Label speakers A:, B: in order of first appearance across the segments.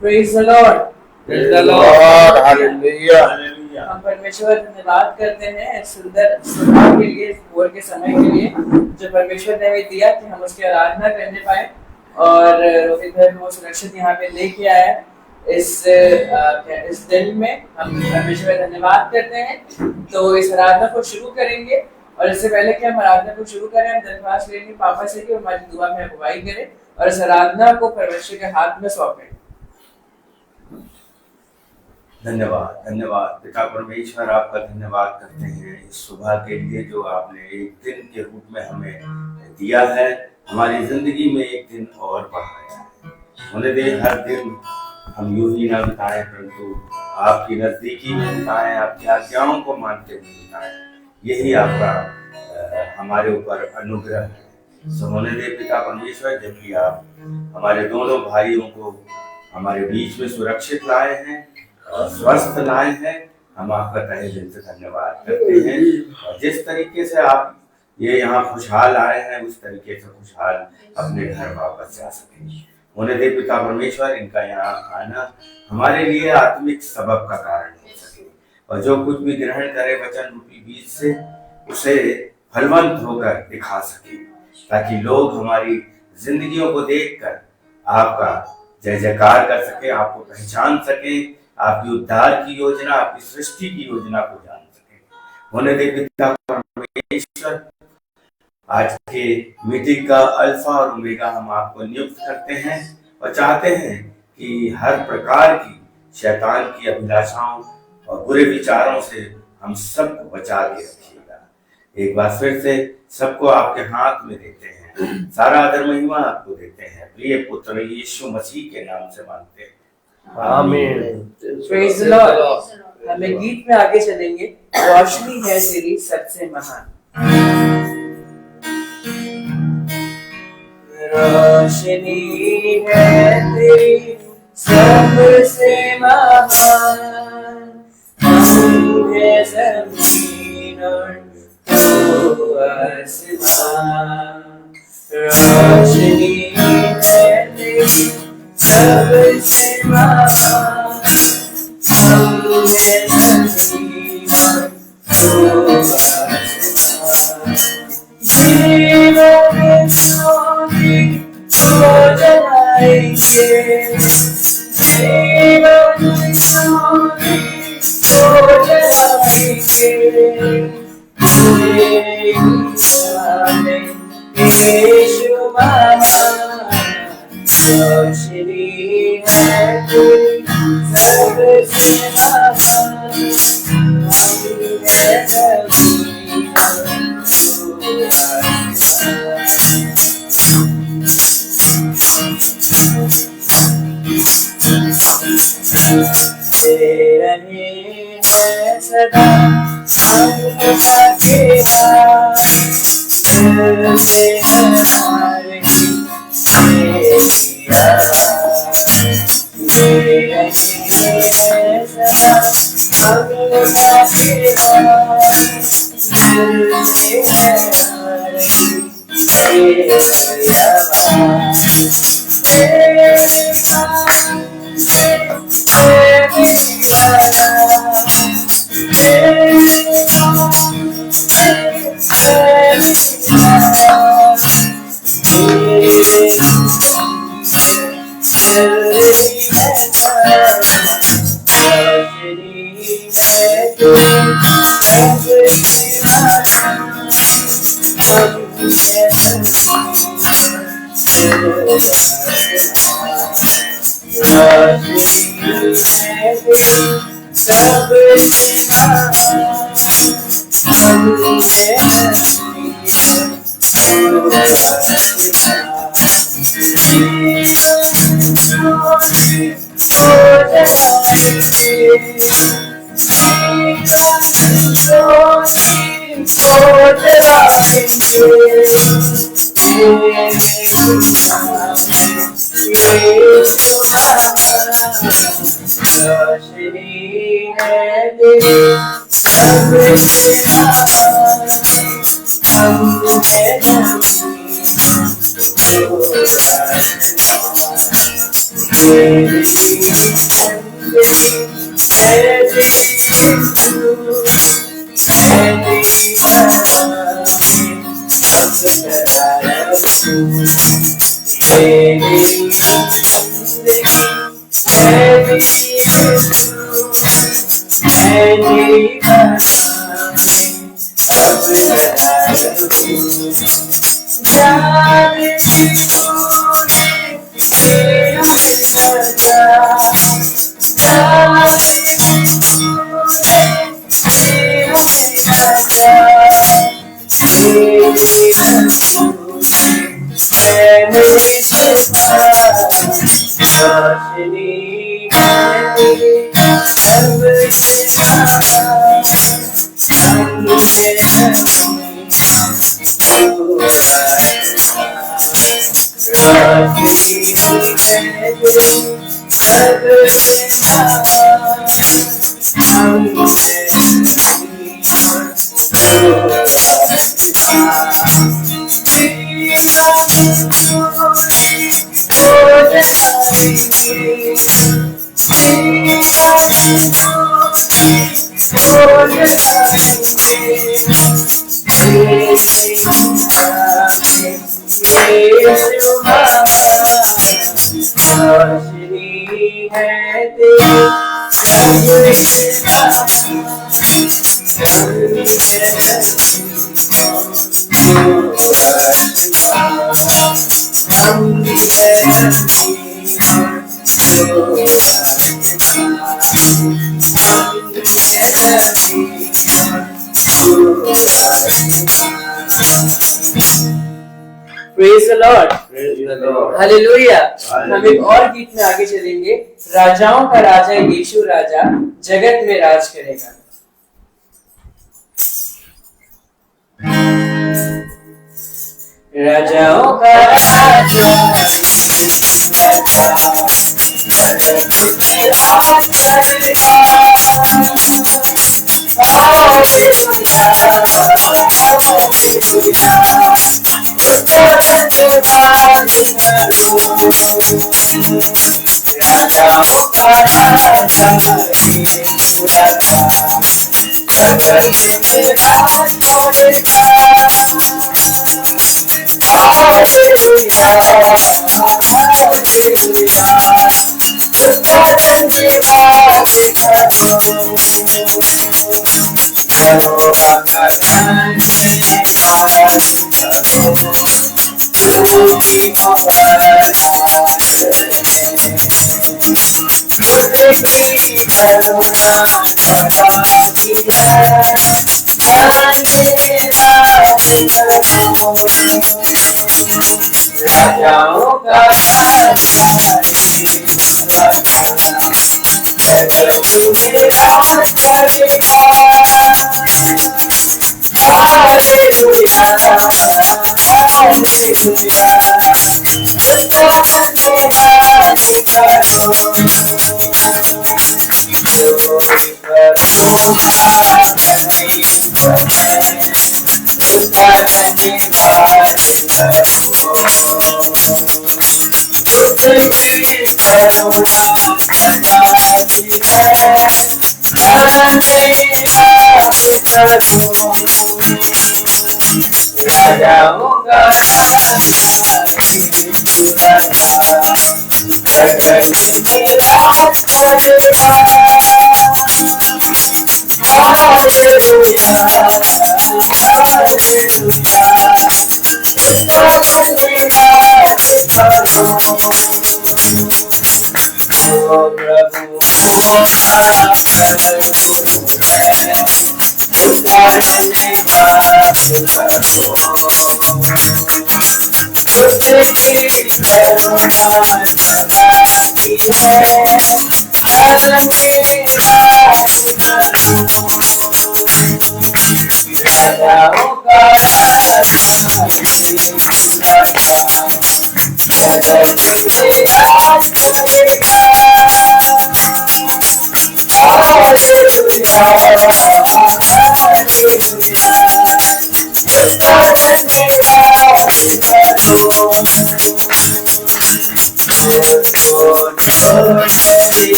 A: Praise the Lord.
B: Praise the Lord. Hallelujah.
A: हम परमेश्वर धन्यवाद करते हैं सुंदर सुबह के लिए, भोर के समय के लिए जो परमेश्वर ने हमें दिया कि हम उसकी आराधना करने पाए और रोहित भाई को सुरक्षित यहाँ पे लेके आया। इस दिन में हम परमेश्वर का धन्यवाद करते हैं। तो इस आराधना को शुरू करेंगे और इससे पहले कि हम आराधना को शुरू करें, हम दरख्वास्त लेंगे पापा से कि हमारी दुआ में अगुवाई करें और इस आराधना को परमेश्वर के हाथ में सौंपें।
B: धन्यवाद धन्यवाद पिता परमेश्वर, आपका धन्यवाद करते हैं इस सुबह के लिए जो आपने एक दिन के रूप में हमें दिया है, हमारी जिंदगी में एक दिन और बढ़ाया है। होने दे हर दिन हम यूं ही ना बिताएं, परंतु आपकी नजदीकी में बिताएं, आपकी आज्ञाओं को मानते हुए बिताएं। यही आपका हमारे ऊपर अनुग्रह है। सो होने दे पिता परमेश्वर, जबकि आप हमारे दोनों भाइयों को हमारे बीच में सुरक्षित लाए हैं और स्वस्थ लाए हैं, हम आपका तहे दिल से धन्यवाद करते हैं। और जिस तरीके से आप ये यहाँ खुशहाल आए हैं, उस तरीके से खुशहाल अपने घर वापस जा सकें। होने दे पिता परमेश्वर, इनका यहाँ आना हमारे लिए आत्मिक सबब का कारण हो सके और जो कुछ भी ग्रहण करे वचन रूपी बीज से, उसे फलवंत होकर दिखा सके, ताकि लोग हमारी जिंदगियों को देखकर आपका जय जयकार कर सके, आपको पहचान सके, आपकी उद्धार की योजना, आपकी सृष्टि की योजना को जान सके। होने दे पिता परमेश्वर, आज के मीटिंग का अल्फा और ओमेगा हम आपको नियुक्त करते हैं और चाहते हैं कि हर प्रकार की शैतान की अभिलाषाओं और बुरे विचारों से हम सबको बचा के रखिएगा। एक बार फिर से सबको आपके हाथ में देते हैं, सारा आदर महिमा आपको देते हैं, प्रिय पुत्र यीशु मसीह के नाम से मांगते हैं, आमीन।
A: Praise the Lord. हमें गीत में आगे चलेंगे। रोशनी है तेरी सबसे महान, रोशनी है तेरी सबसे महान, तू है ज़मीन और तू आसमान। रोशनी है तेरी सबसे महान, तू है ज़मीन और तू आसमान। जीवन सोनी को जलाएंगे, जीवन सोनी को जलाएंगे, यीशु महान। रोशनी है तेरी सबसे महान, हम है ज़मीन और दे रहे हैं सदा हम के हाथ, दिल में हमारे तेरी आवाज़। दे रहे हैं सदा हम के हाथ, दिल में हमारे तेरी आवाज़। तेरे नाम से Praise the Lord.
B: Praise the Lord.
A: Hallelujah.
B: Hallelujah.
A: हम एक और गीत में आगे चलेंगे। राजाओं का राजा यीशु राजा जगत में राज करेगा। राजाओं का राजा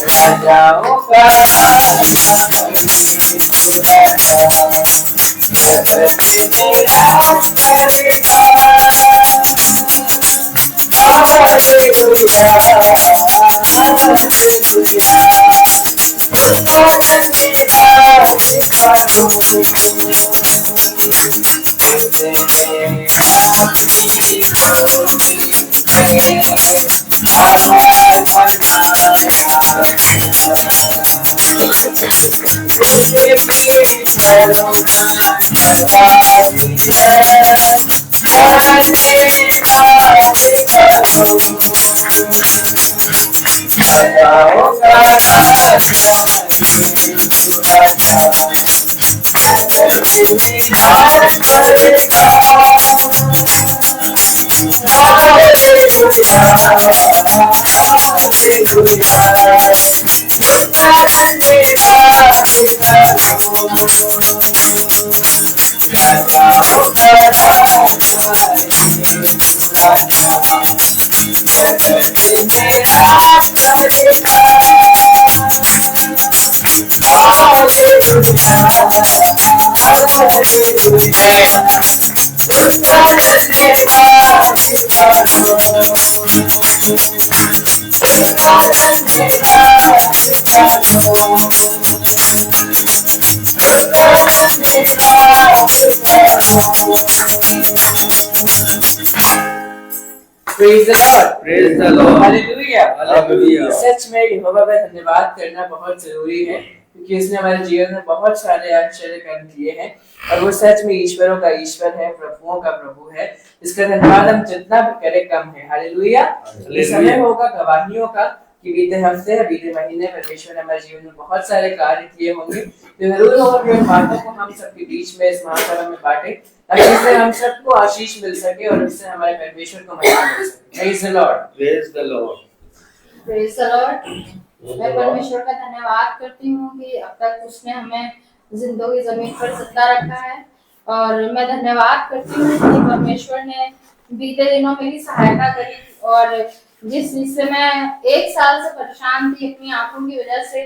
A: राजाओं का Praise the Lord.
B: Praise the Lord.
A: Hallelujah.
B: Hallelujah.
A: सच में यहोवा का धन्यवाद करना बहुत जरूरी है क्योंकि उसने हमारे जीवन में बहुत सारे आश्चर्य कर्म किए हैं और वो सच में ईश्वरों का ईश्वर है, प्रभुओं का प्रभु है। इसका धन्यवाद हम जितना भी करें कम है। हालेलुया। ये समय होगा गवाहियों का कि बीते हफ्ते या बीते महीने परमेश्वर ने हमारे जीवन में बहुत सारे कार्य किए होंगे। तो जरूर होगा कि उन बातों को हम सबके बीच में इस महासभा में बांटे ताकि इससे हम सबको आशीष मिल सके और इससे हमारे परमेश्वर को महिमा मिल सके। Praise the Lord.
B: Praise the Lord.
C: Praise the Lord. मैं परमेश्वर का धन्यवाद करती हूँ कि अब तक उसने हमें जिंदगी जमीन पर जिंदा रखा है और मैं धन्यवाद करती हूँ कि परमेश्वर ने बीते दिनों मेरी सहायता करी और जिस चीज से मैं 1 साल से परेशान थी अपनी आंखों की वजह से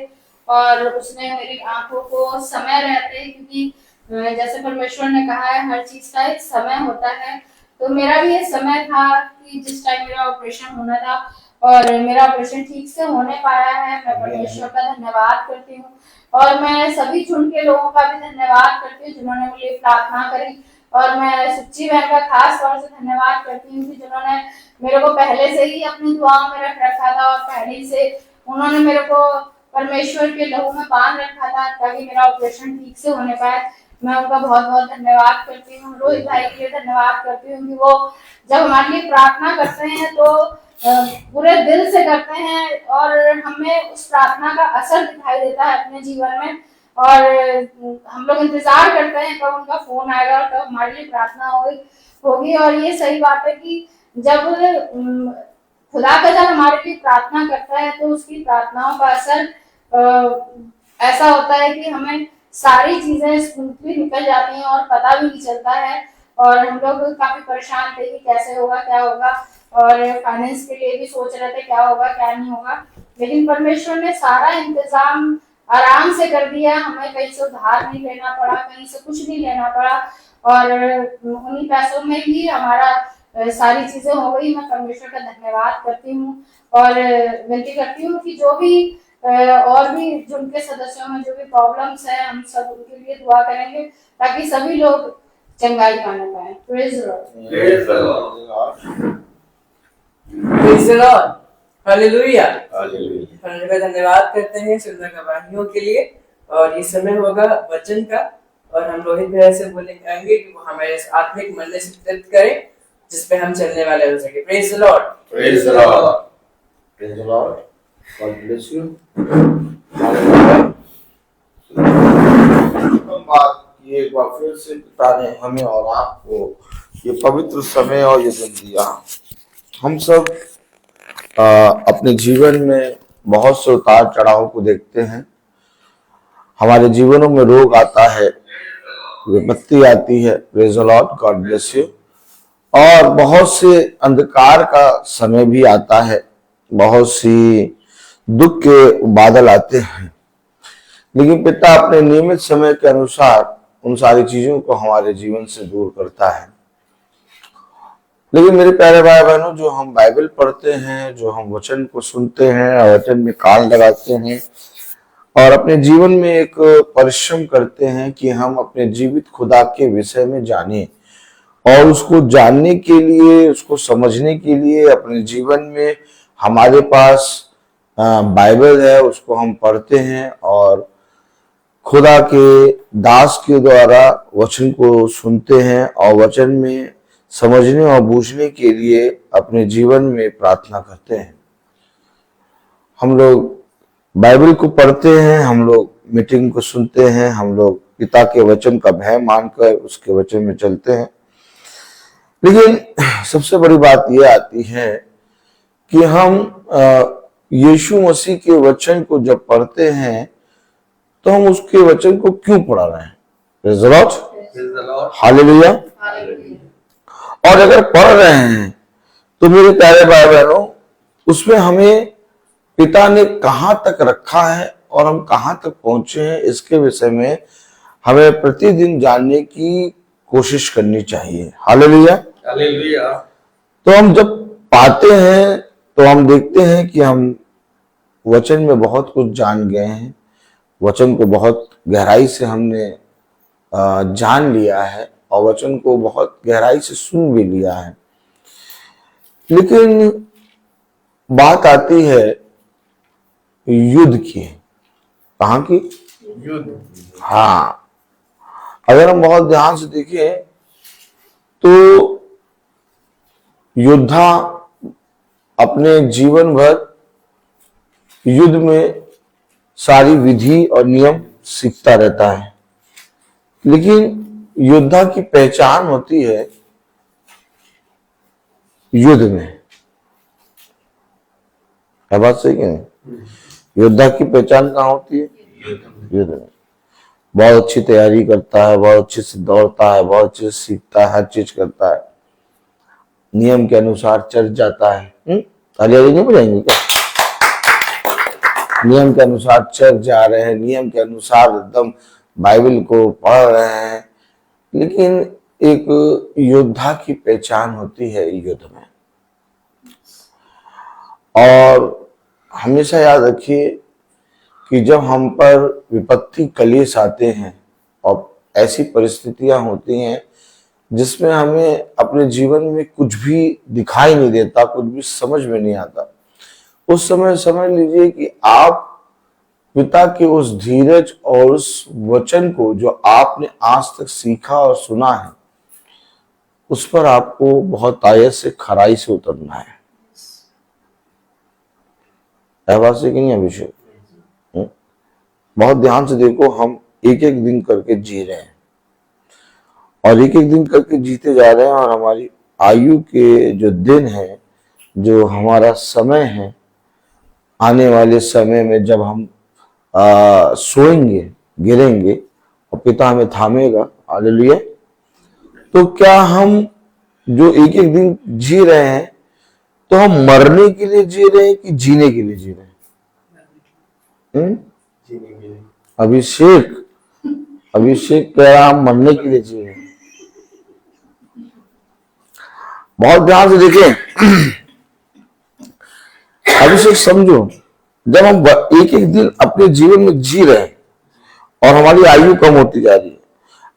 C: और उसने मेरी आंखों को समय रहते क्योंकि जैसे परमेश्वर ने कहा है हर चीज का एक समय होता है तो मेरा भी ये समय था कि जिस टाइम मेरा ऑपरेशन होना था और मेरा ऑपरेशन ठीक से होने पाया है। मैं परमेश्वर का धन्यवाद करती हूँ और मैं सभी चुन के लोगों का भी धन्यवाद करती हूँ जिन्होंने मुझे प्रार्थना करी और मैं सुच्ची बहन का खास तौर से धन्यवाद करती हूँ कि जिन्होंने मेरे को पहले से ही अपनी दुआओं में रख रखा था और पहले से उन्होंने मेरे को परमेश्वर के लहू में बांध रखा था ताकि मेरा ऑपरेशन ठीक से होने पाए। मैं उनका बहुत बहुत धन्यवाद करती हूँ। रोहित भाई के लिए धन्यवाद करती हूँ कि वो जब हमारे लिए प्रार्थना करते हैं तो पूरे दिल से करते हैं और हमें उस प्रार्थना का असर दिखाई देता है अपने जीवन में और हम लोग इंतजार करते हैं कब उनका फोन आएगा और कब हमारे लिए प्रार्थना होगी और ये सही बात है कि जब खुदा का जब हमारे लिए प्रार्थना करता है तो उसकी प्रार्थनाओं का असर ऐसा होता है कि हमें सारी चीजें स्मूथली निकल जाती हैं और पता भी नहीं चलता है और हम लोग काफी परेशान थे कि कैसे होगा क्या होगा और फाइनेंस के लिए भी सोच रहे थे क्या होगा क्या नहीं होगा लेकिन परमेश्वर ने सारा इंतजाम आराम से कर दिया। हमें कहीं से उधार नहीं लेना पड़ा, कहीं से कुछ नहीं लेना पड़ा और उन्हीं पैसों में ही हमारा सारी चीजें हो गई। मैं परमेश्वर का धन्यवाद करती हूँ और विनती करती हूँ कि जो भी और भी जिनके सदस्यों में जो भी प्रॉब्लम्स है हम सब उनके लिए दुआ करेंगे ताकि सभी लोग चंगाई पाने पाए। Praise the Lord.
B: Praise the Lord.
A: Praise the Lord. Hallelujah.
B: Hallelujah.
A: परमेश्वर का धन्यवाद करते हैं सुंदर गवाहियों के लिए और ये समय होगा वचन का और हम रोहित भाई से बोलेंगे कि वो हमारे आत्मिक मन से तृप्त करें जिस पे हम चलने वाले हो सके। Praise the Lord.
B: Praise the Lord.
D: Praise the Lord. God bless you. ये एक बार फिर से पिता ने हमें और आपको ये पवित्र समय और ये दिन दिया हम सब अपने जीवन में बहुत से उतार चढ़ाव को देखते हैं। हमारे जीवनों में रोग आता है, विपत्ति आती है, praise the Lord, God bless you. और बहुत से अंधकार का समय भी आता है, बहुत सी दुख के बादल आते हैं, लेकिन पिता अपने नियमित समय के अनुसार उन सारी चीजों को हमारे जीवन से दूर करता है। लेकिन मेरे प्यारे भाई बहनों, जो हम बाइबल पढ़ते हैं, जो हम वचन को सुनते हैं और वचन में कान लगाते हैं और अपने जीवन में एक परिश्रम करते हैं कि हम अपने जीवित खुदा के विषय में जानें, और उसको जानने के लिए, उसको समझने के लिए अपने जीवन में हमारे पास बाइबल है, उसको हम पढ़ते हैं और खुदा के दास के द्वारा वचन को सुनते हैं और वचन में समझने और बूझने के लिए अपने जीवन में प्रार्थना करते हैं। हम लोग बाइबल को पढ़ते हैं, हम लोग मीटिंग को सुनते हैं, हम लोग पिता के वचन का भय मानकर उसके वचन में चलते हैं। लेकिन सबसे बड़ी बात यह आती है कि हम यीशु मसीह के वचन को जब पढ़ते हैं तो हम उसके वचन को क्यों पढ़ रहे हैं? Praise the Lord, hallelujah. और अगर पढ़ रहे हैं तो मेरे प्यारे भाई बहनों, उसमें हमें पिता ने कहां तक रखा है और हम कहां तक पहुंचे हैं, इसके विषय में हमें प्रतिदिन जानने की कोशिश करनी चाहिए। Hallelujah, hallelujah. तो हम जब पाते हैं तो हम देखते हैं कि हम वचन में बहुत कुछ जान गए हैं, वचन को बहुत गहराई से हमने जान लिया है और वचन को बहुत गहराई से सुन भी लिया है। लेकिन बात आती है युद्ध की। कहां की? युद्ध। हाँ, अगर हम बहुत ध्यान से देखें तो योद्धा अपने जीवन भर युद्ध में सारी विधि और नियम सीखता रहता है, लेकिन योद्धा की पहचान होती है युद्ध में। है बात सही कि नहीं? योद्धा की पहचान कहाँ होती है? युद्ध में। बहुत अच्छी तैयारी करता है, बहुत अच्छे से दौड़ता है, बहुत अच्छे से सीखता है, हर चीज करता है, नियम के अनुसार चल जाता है। तालियां नहीं बजाएंगे क्या? नियम के अनुसार चल जा रहे हैं, नियम के अनुसार एकदम बाइबल को पढ़ रहे हैं। लेकिन एक योद्धा की पहचान होती है युद्ध में। और हमेशा याद रखिए कि जब हम पर विपत्ति कलेश आते हैं और ऐसी परिस्थितियां होती हैं जिसमें हमें अपने जीवन में कुछ भी दिखाई नहीं देता, कुछ भी समझ में नहीं आता, उस समय समझ लीजिए कि आप पिता के उस धीरज और उस वचन को जो आपने आज तक सीखा और सुना है, उस पर आपको बहुत आयत से खराई से उतरना है। बात से कि नहीं अभिषेक? बहुत ध्यान से देखो, हम एक एक दिन करके जी रहे हैं और एक एक दिन करके जीते जा रहे हैं, और हमारी आयु के जो दिन है, जो हमारा समय है, आने वाले समय में जब हम सोएंगे, गिरेंगे और पिता हमें थामेगा, हालेलुया, तो क्या हम जो एक एक दिन जी रहे हैं तो हम मरने के लिए जी रहे हैं कि जीने के लिए जी रहे हैं? अभिषेक कह रहा हम मरने के लिए जी रहे हैं। बहुत ध्यान से देखें, अभिषेक समझो, जब हम एक एक दिन अपने जीवन में जी रहे हैं और हमारी आयु कम होती जा रही है।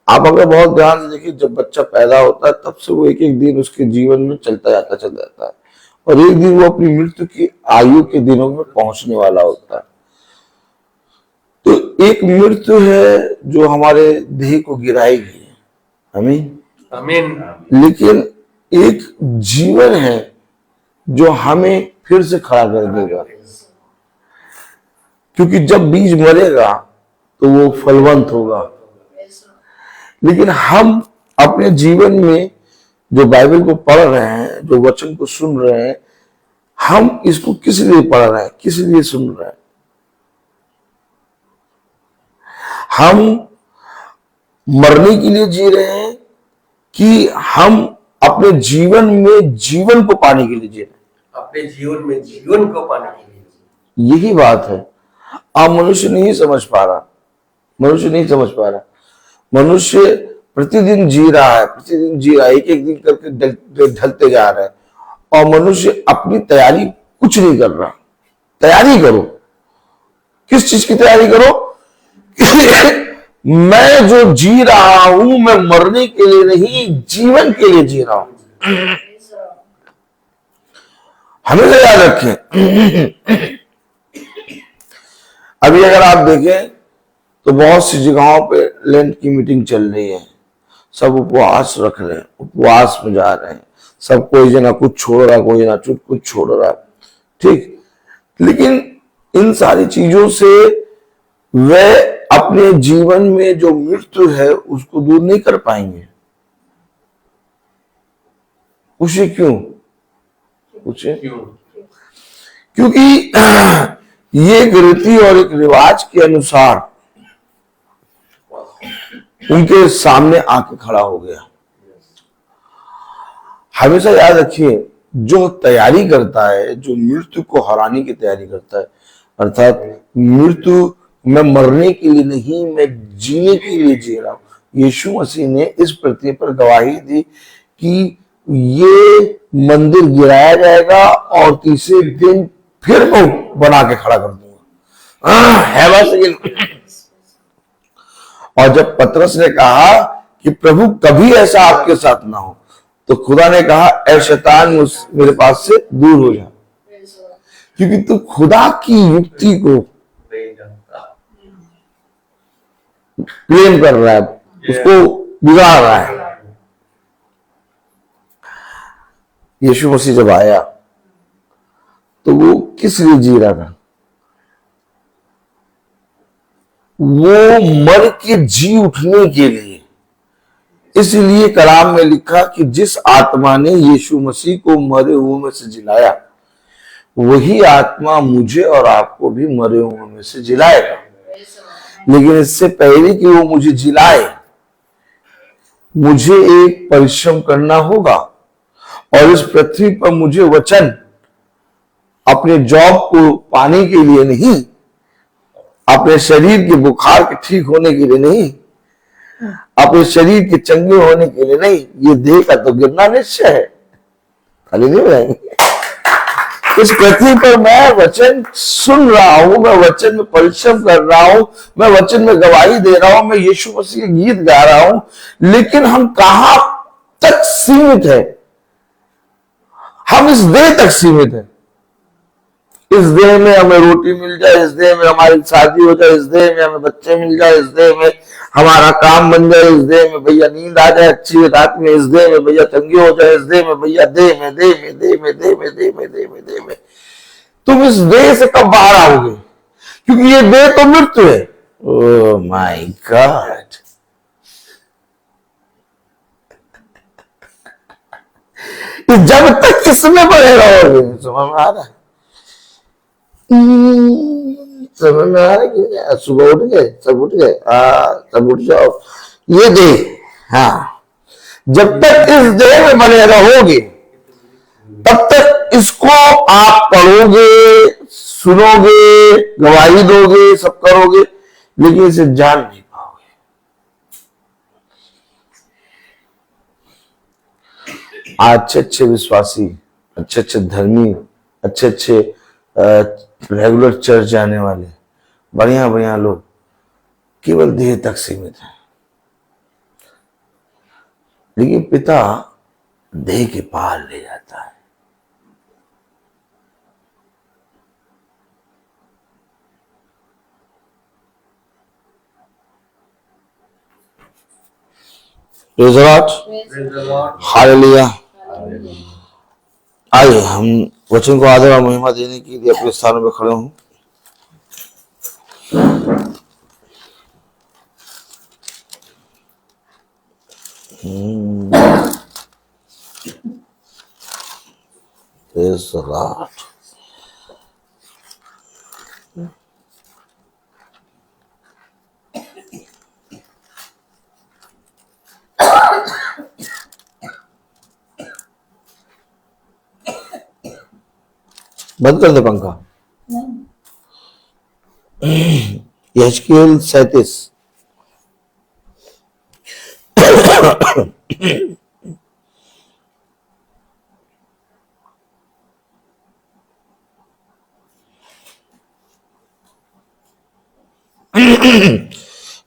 D: आप अगर बहुत ध्यान से देखिए, जब बच्चा पैदा होता है तब से वो एक एक दिन उसके जीवन में चलता जाता है और एक दिन वो अपनी मृत्यु की आयु के दिनों में पहुंचने वाला होता है। तो एक मृत्यु है जो हमारे देह को गिराएगी, आमीन आमीन, लेकिन एक जीवन है जो हमें फिर से खड़ा कर देगा, क्योंकि जब बीज मरेगा तो वो फलवंत होगा। लेकिन हम अपने जीवन में जो बाइबल को पढ़ रहे हैं, जो वचन को सुन रहे हैं, हम इसको किस लिए पढ़ रहे हैं, किस लिए सुन रहे हैं? हम मरने के लिए जी रहे हैं कि हम अपने जीवन में जीवन को पाने के लिए जी रहे हैं?
E: अपने जीवन में जीवन को पाने के लिए।
D: यही बात है। अब मनुष्य नहीं समझ पा रहा, मनुष्य नहीं समझ पा रहा। मनुष्य प्रतिदिन जी रहा है, प्रतिदिन जी रहा है, एक एक दिन करके ढलते जा रहा है, और मनुष्य अपनी तैयारी कुछ नहीं कर रहा। तैयारी करो, किस चीज की तैयारी करो? मैं जो जी रहा हूं, मैं मरने के लिए नहीं, जीवन के लिए जी रहा हूं। हमेशा याद रखें। अभी अगर आप देखें तो बहुत सी जगहों पे लेंट की मीटिंग चल रही है, सब उपवास रख रहे हैं, उपवास में जा रहे हैं, सब कोई जना कुछ छोड़ रहा, कोई जना कुछ छोड़ रहा, ठीक। लेकिन इन सारी चीजों से वे अपने जीवन में जो मृत्यु है उसको दूर नहीं कर पाएंगे। पूछे क्यों? पूछे क्योंकि ये एक रीति और एक रिवाज के अनुसार उनके सामने आके खड़ा हो गया। हमेशा याद रखिए, जो तैयारी करता है, जो मृत्यु को हराने की तैयारी करता है, अर्थात मृत्यु मैं मरने के लिए नहीं, मैं जीने के लिए जी रहा हूं। यीशु मसीह ने इस पृथ्वी पर गवाही दी कि ये मंदिर गिराया जाएगा और तीसरे दिन फिर मैं बना के खड़ा कर दूंगा। है बस। और जब पतरस ने कहा कि प्रभु कभी ऐसा आपके साथ ना हो, तो खुदा ने कहा, ऐ शैतान मेरे पास से दूर हो जा, क्योंकि तू खुदा की युक्ति को प्लेन कर रहा है, उसको बिगाड़ रहा है। यीशु मसीह जब आया तो वो किस लिए जी रहा था? वो मर के जी उठने के लिए। इसलिए कलाम में लिखा कि जिस आत्मा ने यीशु मसीह को मरे हुए में से जिलाया, वही आत्मा मुझे और आपको भी मरे हुए में से जिलाएगा। लेकिन इससे पहले कि वो मुझे जिलाए, मुझे एक परिश्रम करना होगा, और इस पृथ्वी पर मुझे वचन अपने जॉब को पाने के लिए नहीं, अपने शरीर के बुखार के ठीक होने के लिए नहीं, अपने शरीर के चंगे होने के लिए नहीं, ये देह का तो गिरना निश्चय है। खाली नहीं रहेंगे। इस पृथ्वी पर मैं वचन सुन रहा हूं, मैं वचन में परिश्रम कर रहा हूं, मैं वचन में गवाही दे रहा हूं, मैं यीशु मसीह के गीत गा रहा हूं, लेकिन हम कहां तक सीमित है? हम इस देह तक सीमित है। इस देह में हमें रोटी मिल जाए, इस देह में हमारी शादी हो जाए, इस देह में हमें बच्चे मिल जाए, इस देह में हमारा काम बन जाए, इस देह में भैया नींद आ जाए अच्छी रात में, इस देह में भैया तंगी हो जाए, इस देह में भैया देह में तुम इस देह से कब बाहर आओगे? क्योंकि ये देह तो मृत्यु है। Oh my God. जब तक इसमें बने रहोगे, समझ में आ रहा है? समझ में आ रहा है कि सुबह उठ गए, सब उठ गए, सब उठ जाओ, ये देह। हाँ, जब तक इस देह में बने रहोगे, तब तक इसको आप पढ़ोगे, सुनोगे, गवाही दोगे, सब करोगे, लेकिन इसे जान नहीं पाओगे। अच्छे अच्छे विश्वासी, अच्छे अच्छे धर्मी, अच्छे अच्छे रेगुलर चर्च जाने वाले, बढ़िया बढ़िया लोग केवल देह तक सीमित हैं, लेकिन पिता देह के पार ले जाता है। Praise the Lord, hallelujah. आइए हम वचन को आदर और महिमा देने के लिए अपने स्थानों में खड़े हों। Praise the Lord. बंद कर दे पंखा। यहेजकेल 37।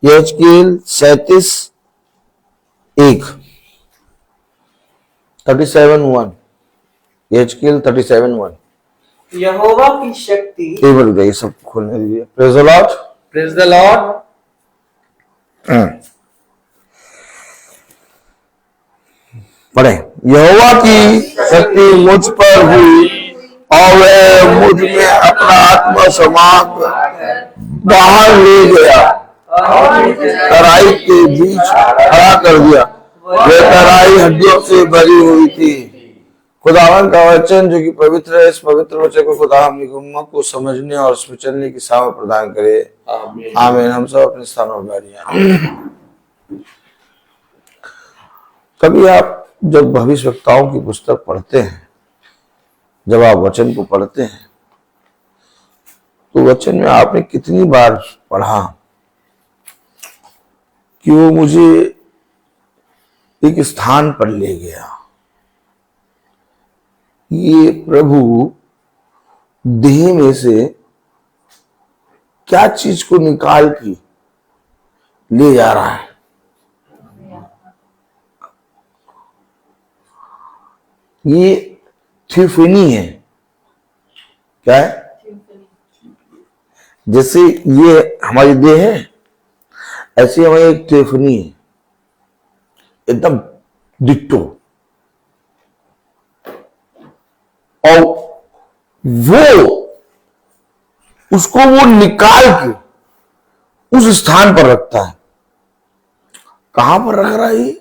D: यहेजकेल 37:1 37:1 यहेजकेल 37:1।
E: यहोवा की शक्ति।
D: एक मिनट गई, सब खोलने दीजिए। Praise the Lord.
E: Praise the Lord.
D: पढ़े। यहोवा की शक्ति मुझ पर हुई और वह मुझ में अपना आत्मा समा बाहर ले गया, तराई के बीच खड़ा कर दिया। वह तराई हड्डियों से भरी हुई थी। खुदावन का वचन जो कि पवित्र है, इस पवित्र वचन को खुदा हम निगमों को समझने और उसमें चलने की सामर्थ प्रदान करे। आमीन। हम सब अपने स्थानों पर बैठिए। कभी आप जब भविष्यवक्ताओं की पुस्तक पढ़ते हैं, जब आप वचन को पढ़ते हैं, तो वचन में आपने कितनी बार पढ़ा कि वो मुझे एक स्थान पर ले गया। ये प्रभु देह में से क्या चीज को निकाल के ले जा रहा है। ये थियोफनी है। क्या है? जैसे ये हमारी देह है, ऐसी हमारी एक थियोफनी है, एकदम डिट्टो। और वो उसको वो निकाल के उस स्थान पर रखता है। कहां पर रख रहा है ये?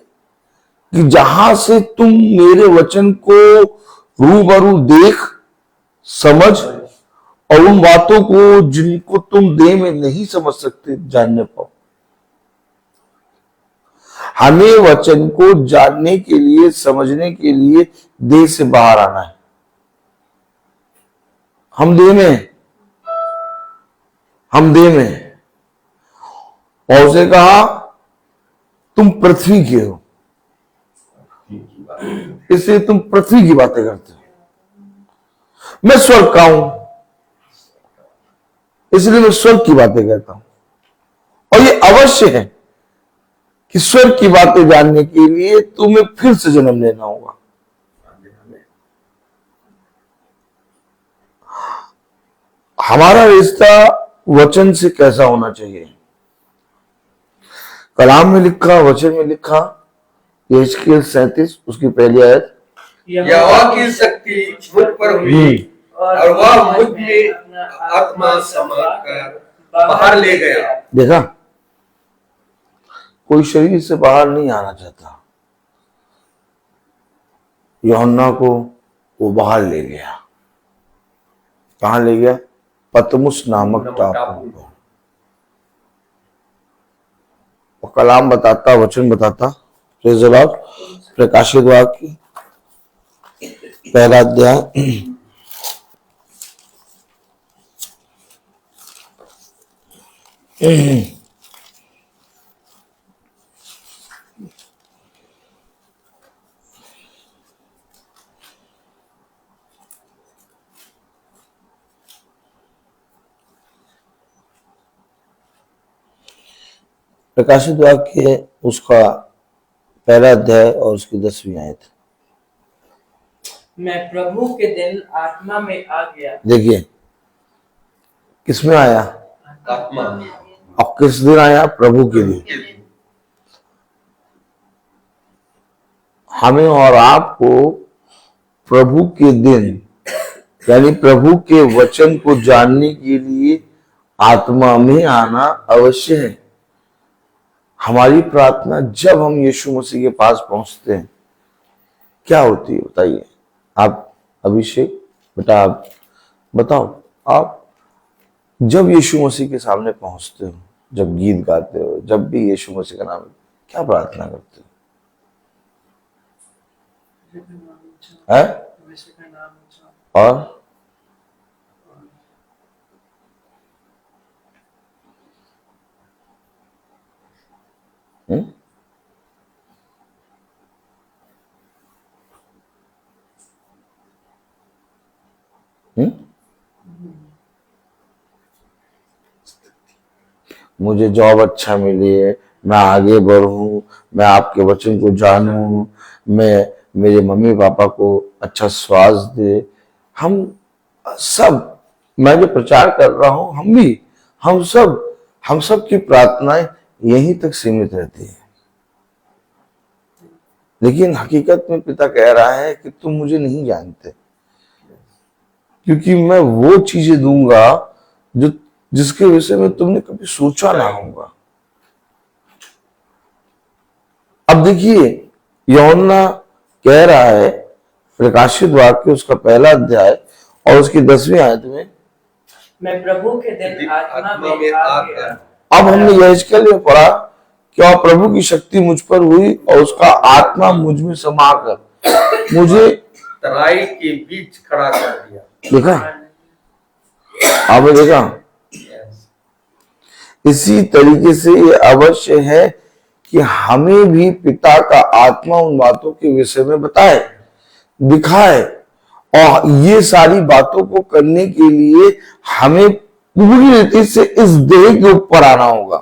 D: कि जहां से तुम मेरे वचन को रूबरू देख, समझ और उन बातों को जिनको तुम देह में नहीं समझ सकते, जानने पाओ। हमें वचन को जानने के लिए, समझने के लिए देह से बाहर आना है। हम देह में और उसे कहा तुम पृथ्वी के हो, इसलिए तुम पृथ्वी की बातें करते हो। मैं स्वर्ग का हूं, इसलिए मैं स्वर्ग की बातें करता हूं। और ये अवश्य है कि स्वर्ग की बातें जानने के लिए तुम्हें फिर से जन्म लेना होगा। हमारा रिश्ता वचन से कैसा होना चाहिए? कलाम में लिखा, वचन में लिखा, यहेजकेल 37 उसकी पहली आयत,
E: यहोवा की शक्ति मुझ पर हुई और वह मुझ में आत्मा समा कर बाहर ले गया।
D: देखा, कोई शरीर से बाहर नहीं आना चाहता। यूहन्ना को वो बाहर ले गया। कहां ले गया? पतमुस नामक टापू पर। और कलाम बताता, वचन बताता, प्रेज़ द लॉर्ड, प्रकाशित वाक्य पहला अध्याय प्रकाशित वाक्य उसका पहला अध्याय और उसकी 10वीं आयत।
A: मैं प्रभु के दिन आत्मा में आ गया।
D: देखिए, किसमें आया?
E: आत्मा।
D: अब किस दिन आया? प्रभु के दिन। हमें और आपको प्रभु के दिन, यानी प्रभु के वचन को जानने के लिए आत्मा में आना अवश्य है। हमारी प्रार्थना जब हम यीशु मसीह के पास पहुंचते हैं क्या होती है बताइए? आप अभिषेक बेटा आप बताओ, आप जब यीशु मसीह के सामने पहुंचते हो, जब गीत गाते हो, जब भी यीशु मसीह का नाम, क्या प्रार्थना करते हो? है? और हम्म? मुझे जॉब अच्छा मिली है, मैं आगे बढ़ूं, मैं आपके वचन को जानूं, मैं मेरे मम्मी पापा को अच्छा स्वास्थ्य दे। हम सब, मैं जो प्रचार कर रहा हूं, हम सब की प्रार्थनाएं यहीं तक सीमित रहती है। लेकिन हकीकत में पिता कह रहा है कि तुम मुझे नहीं जानते, क्योंकि मैं वो चीजें दूंगा जो जिसके विषय में तुमने कभी सोचा ना होगा। अब देखिए, यूहन्ना कह रहा है, प्रकाशित वाक्य उसका पहला अध्याय और उसकी 10वीं आयत में,
A: मैं प्रभु के दिन आत्मा में आ गया।
D: अब हमने यहेजकेल में पढ़ा कि और प्रभु की शक्ति मुझ पर हुई और उसका आत्मा मुझ में समाकर मुझे
E: तराई के बीच खड़ा कर दिया।
D: देखा? आपने देखा? इसी तरीके से ये अवश्य है कि हमें भी पिता का आत्मा उन बातों के विषय में बताए, दिखाए, और ये सारी बातों को करने के लिए हमें पूरी रीति से इस देह के ऊपर आना होगा।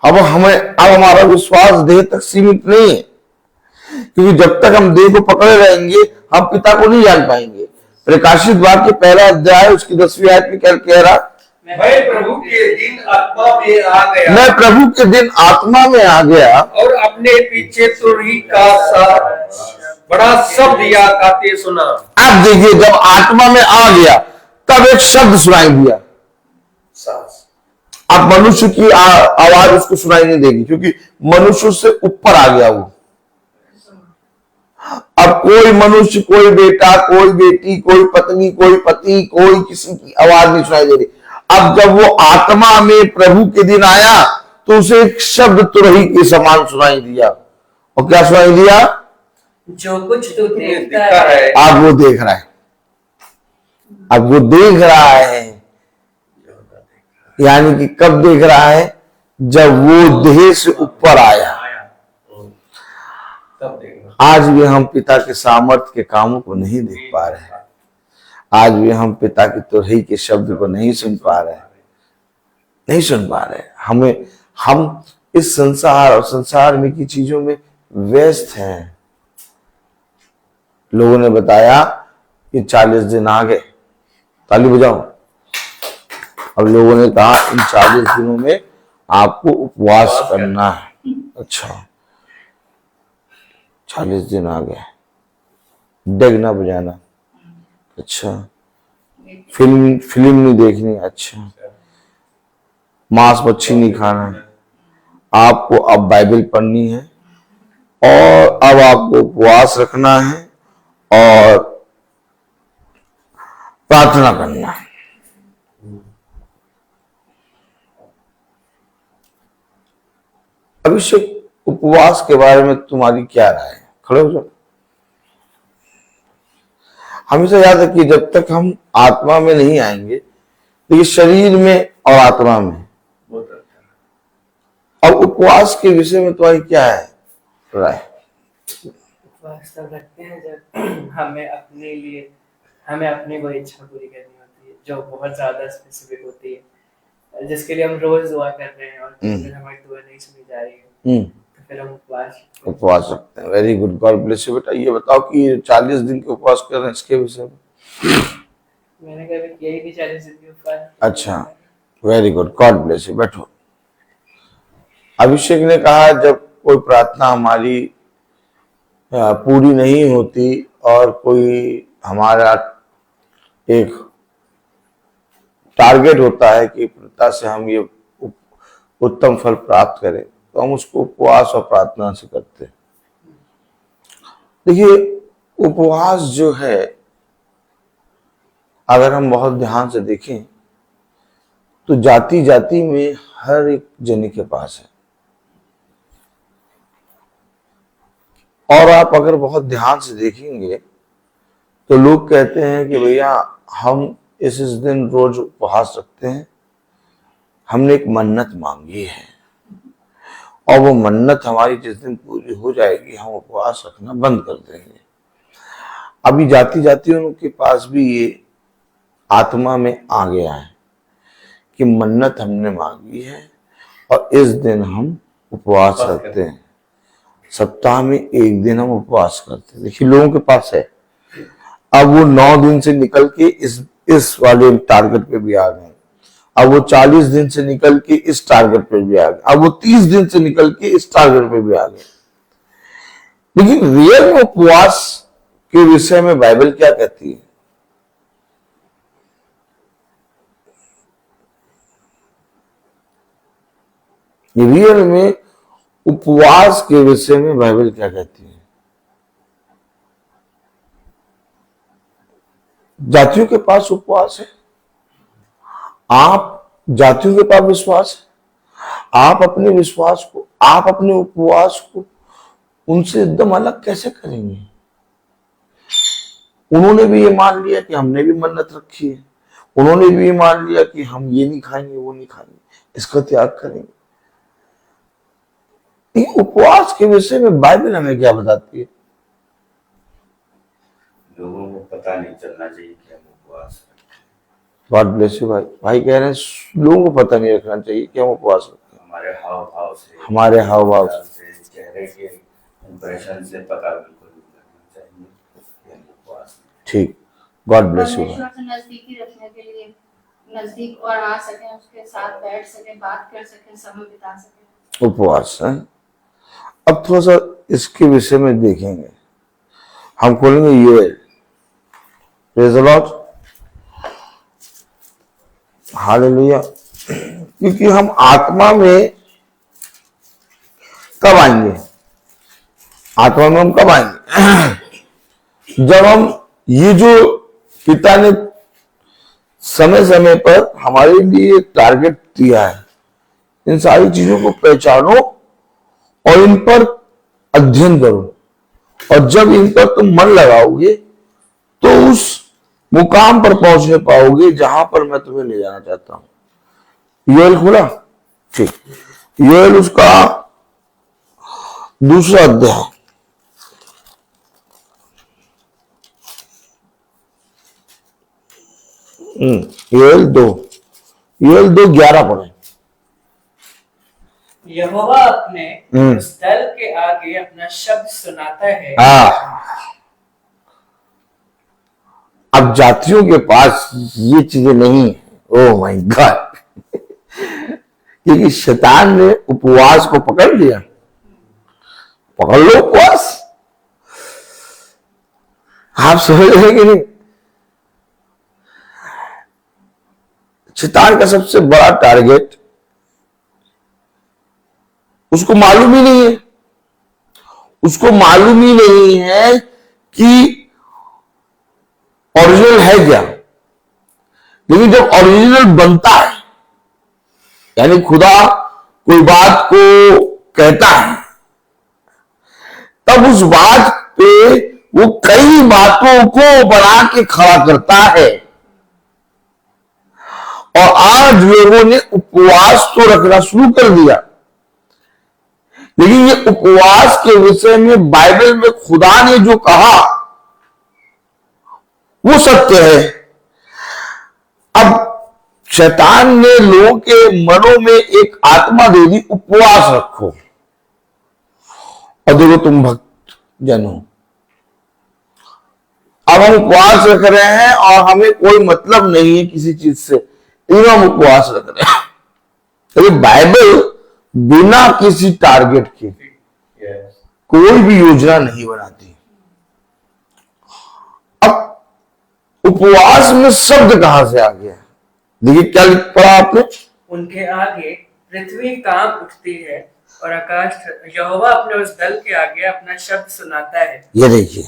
D: अब हमारा विश्वास देह तक सीमित नहीं है, क्योंकि जब तक हम देह को पकड़े रहेंगे हम पिता को नहीं जान पाएंगे। प्रकाशित वाक्य पहला अध्याय उसकी 10वीं आयत में क्या कह रहा?
E: मैं प्रभु के दिन आत्मा में आ गया।
D: मैं प्रभु के दिन आत्मा में आ गया
E: और अपने पीछे तुरही का सा बड़ा शब्द या गाते सुना।
D: अब देखिए, जब आत्मा में आ गया तब एक शब्द सुनाई दिया। अब मनुष्य की आवाज उसको सुनाई नहीं देगी, क्योंकि मनुष्य से ऊपर आ गया वो। अब कोई मनुष्य, कोई बेटा, कोई बेटी, कोई पत्नी, कोई पति, कोई किसी की आवाज नहीं सुनाई दे रही। अब जब वो आत्मा में प्रभु के दिन आया तो उसे एक शब्द तुरही के समान सुनाई दिया। और क्या सुनाई दिया?
A: जो कुछ तू देखता है,
D: अब वो देख रहा है। अब वो देख रहा है, यानी कि कब देख रहा है? जब वो देह से ऊपर आया। आज भी हम पिता के सामर्थ्य के कामों को नहीं देख पा रहे हैं। आज भी हम पिता की तुरही के शब्द को नहीं सुन पा रहे। हम इस संसार और संसार में की चीजों में व्यस्त हैं। लोगों ने बताया कि 40 दिन आ गए, ताली बजाओ। अब लोगों ने कहा इन 40 दिनों में आपको उपवास करना है। अच्छा, 40 दिन आ गए, डेग ना बजाना, अच्छा, फिल्म नहीं देखनी, अच्छा, मांस मच्छी नहीं खाना, आपको अब बाइबल पढ़नी है और अब आपको उपवास रखना है और प्रार्थना करना है। अभिषेक, उपवास के बारे में तुम्हारी क्या राय है? खड़े हो जाओ। हमेशा याद रखिए, जब तक हम आत्मा में नहीं आएंगे, लेकिन शरीर में और आत्मा में। अब उपवास के विषय में तुम्हारी क्या है राय?
A: उपवास तब रखते हैं जब हमें अपनी कोई इच्छा पूरी करनी होती है, जो बहुत ज्यादा स्पेसिफिक होती है, जिसके लिए हम रोज दुआ कर रहे हैं और फिर हमारी दुआ नहीं सुनी जा रही है, तो फिर हम उपवास
D: रखते हैं। Very good, God bless you. बेटा ये बताओ कि 40 दिन के उपवास कर रहे हैं, इसके विषय में?
A: मैंने कभी किया ही नहीं 40 दिन के उपवास।
D: अच्छा, very good, God bless you. बैठो। अभिषेक ने कहा जब कोई प्रार्थना हमारी पूरी नहीं होती और कोई हमारा एक टारगेट होता है कि पिता से हम ये उत्तम फल प्राप्त करें, तो हम उसको उपवास और प्रार्थना से करते हैं। देखिए, उपवास जो है, अगर हम बहुत ध्यान से देखें तो जाति जाति में हर एक जने के पास है। और आप अगर बहुत ध्यान से देखेंगे तो लोग कहते हैं कि भैया हम इस दिन रोज उपवास रखते हैं, हमने एक मन्नत मांगी है और वो मन्नत हमारी जिस दिन पूरी हो जाएगी हम उपवास रखना बंद कर देंगे। अभी जाति जातियों के पास भी ये आत्मा में आ गया है कि मन्नत हमने मांगी है और इस दिन हम उपवास रखते हैं, सप्ताह में एक दिन हम उपवास करते हैं। देखिए लोगों के पास है। अब वो 9 दिन से निकल के इस वाले टारगेट पे भी आ गए, अब वो 40 दिन से निकल के इस टारगेट पे भी आ गए, अब वो 30 दिन से निकल के इस टारगेट पे भी आ गए। लेकिन रियल उपवास के विषय में बाइबल क्या कहती है? रियल में उपवास के विषय में बाइबल क्या कहती है? जातियों के पास उपवास है, आप जातियों के पास विश्वास है, आप अपने विश्वास को, आप अपने उपवास को उनसे एकदम अलग कैसे करेंगे? उन्होंने भी ये मान लिया कि हमने भी मन्नत रखी है, उन्होंने भी ये मान लिया कि हम ये नहीं खाएंगे वो नहीं खाएंगे, इसका त्याग करेंगे। ये उपवास के विषय में बाइबल हमें क्या बताती है?
B: लोगों को पता नहीं चलना चाहिए कि हम उपवास रखते हैं।
D: गॉड ब्लेस यू भाई। भाई कह रहे हैं लोगों को पता नहीं रखना चाहिए कि हम उपवास रखते हैं।
B: हमारे हाव भाव से,
D: हमारे हाव भाव
B: से, चेहरे के इंप्रेशन से पता बिल्कुल लगना चाहिए कि हम उपवास में।
D: ठीक, गॉड ब्लेस यू भाई।
C: परमेश्वर से नजदीकी रखने के लिए नजदीक और आ सके, उसके साथ बैठ सके, बात कर सके, समय बिता सके।
D: उपवास है। अब थोड़ा सा इसके विषय में देखेंगे, हम खोलेंगे यूएल। Praise the Lord, hallelujah. क्योंकि हम आत्मा में कब आएंगे? आत्मा में हम कब आएंगे? जब हम ये जो पिता ने समय समय पर हमारे लिए टारगेट दिया है, इन सारी चीजों को पहचानो और इन पर अध्ययन करो, और जब इन पर तुम मन लगाओगे तो उस मुकाम पर पहुंचने पाओगे जहां पर मैं तुम्हें ले जाना चाहता हूं। योएल खुला? ठीक। योएल उसका दूसरा अध्याय, योएल 2:11 पढ़े।
A: यहोवा अपने उस दल के आगे अपना शब्द सुनाता है।
D: अब जातियों के पास ये चीजें नहीं है। Oh my God. क्योंकि शैतान ने उपवास को पकड़ लिया। पकड़ लो उपवास। आप समझ रहे हैं कि नहीं? शैतान का सबसे बड़ा टारगेट, उसको मालूम ही नहीं है, उसको मालूम ही नहीं है कि ओरिजिनल है क्या। लेकिन जब ओरिजिनल बनता है, यानी खुदा कोई बात को कहता है, तब उस बात पे वो कई बातों को बना के खड़ा करता है। और आज लोगों ने उपवास तो रखना शुरू कर दिया, लेकिन ये उपवास के विषय में बाइबल में खुदा ने जो कहा वो सत्य है। अब शैतान ने लोगों के मनों में एक आत्मा दे दी, उपवास रखो। और देखो तुम भक्त जन हो, अब हम उपवास रख रहे हैं और हमें कोई मतलब नहीं है किसी चीज से, लेकिन हम उपवास रख रहे हैं। तो बाइबल बिना किसी टारगेट के कोई भी योजना नहीं बनाती। अब उपवास में शब्द कहां से आ गया? देखिए क्या पढ़ा आपने?
A: उनके आगे पृथ्वी कांप उठती है और आकाश, यहोवा अपने उस दल के आगे अपना शब्द सुनाता है।
D: ये देखिए,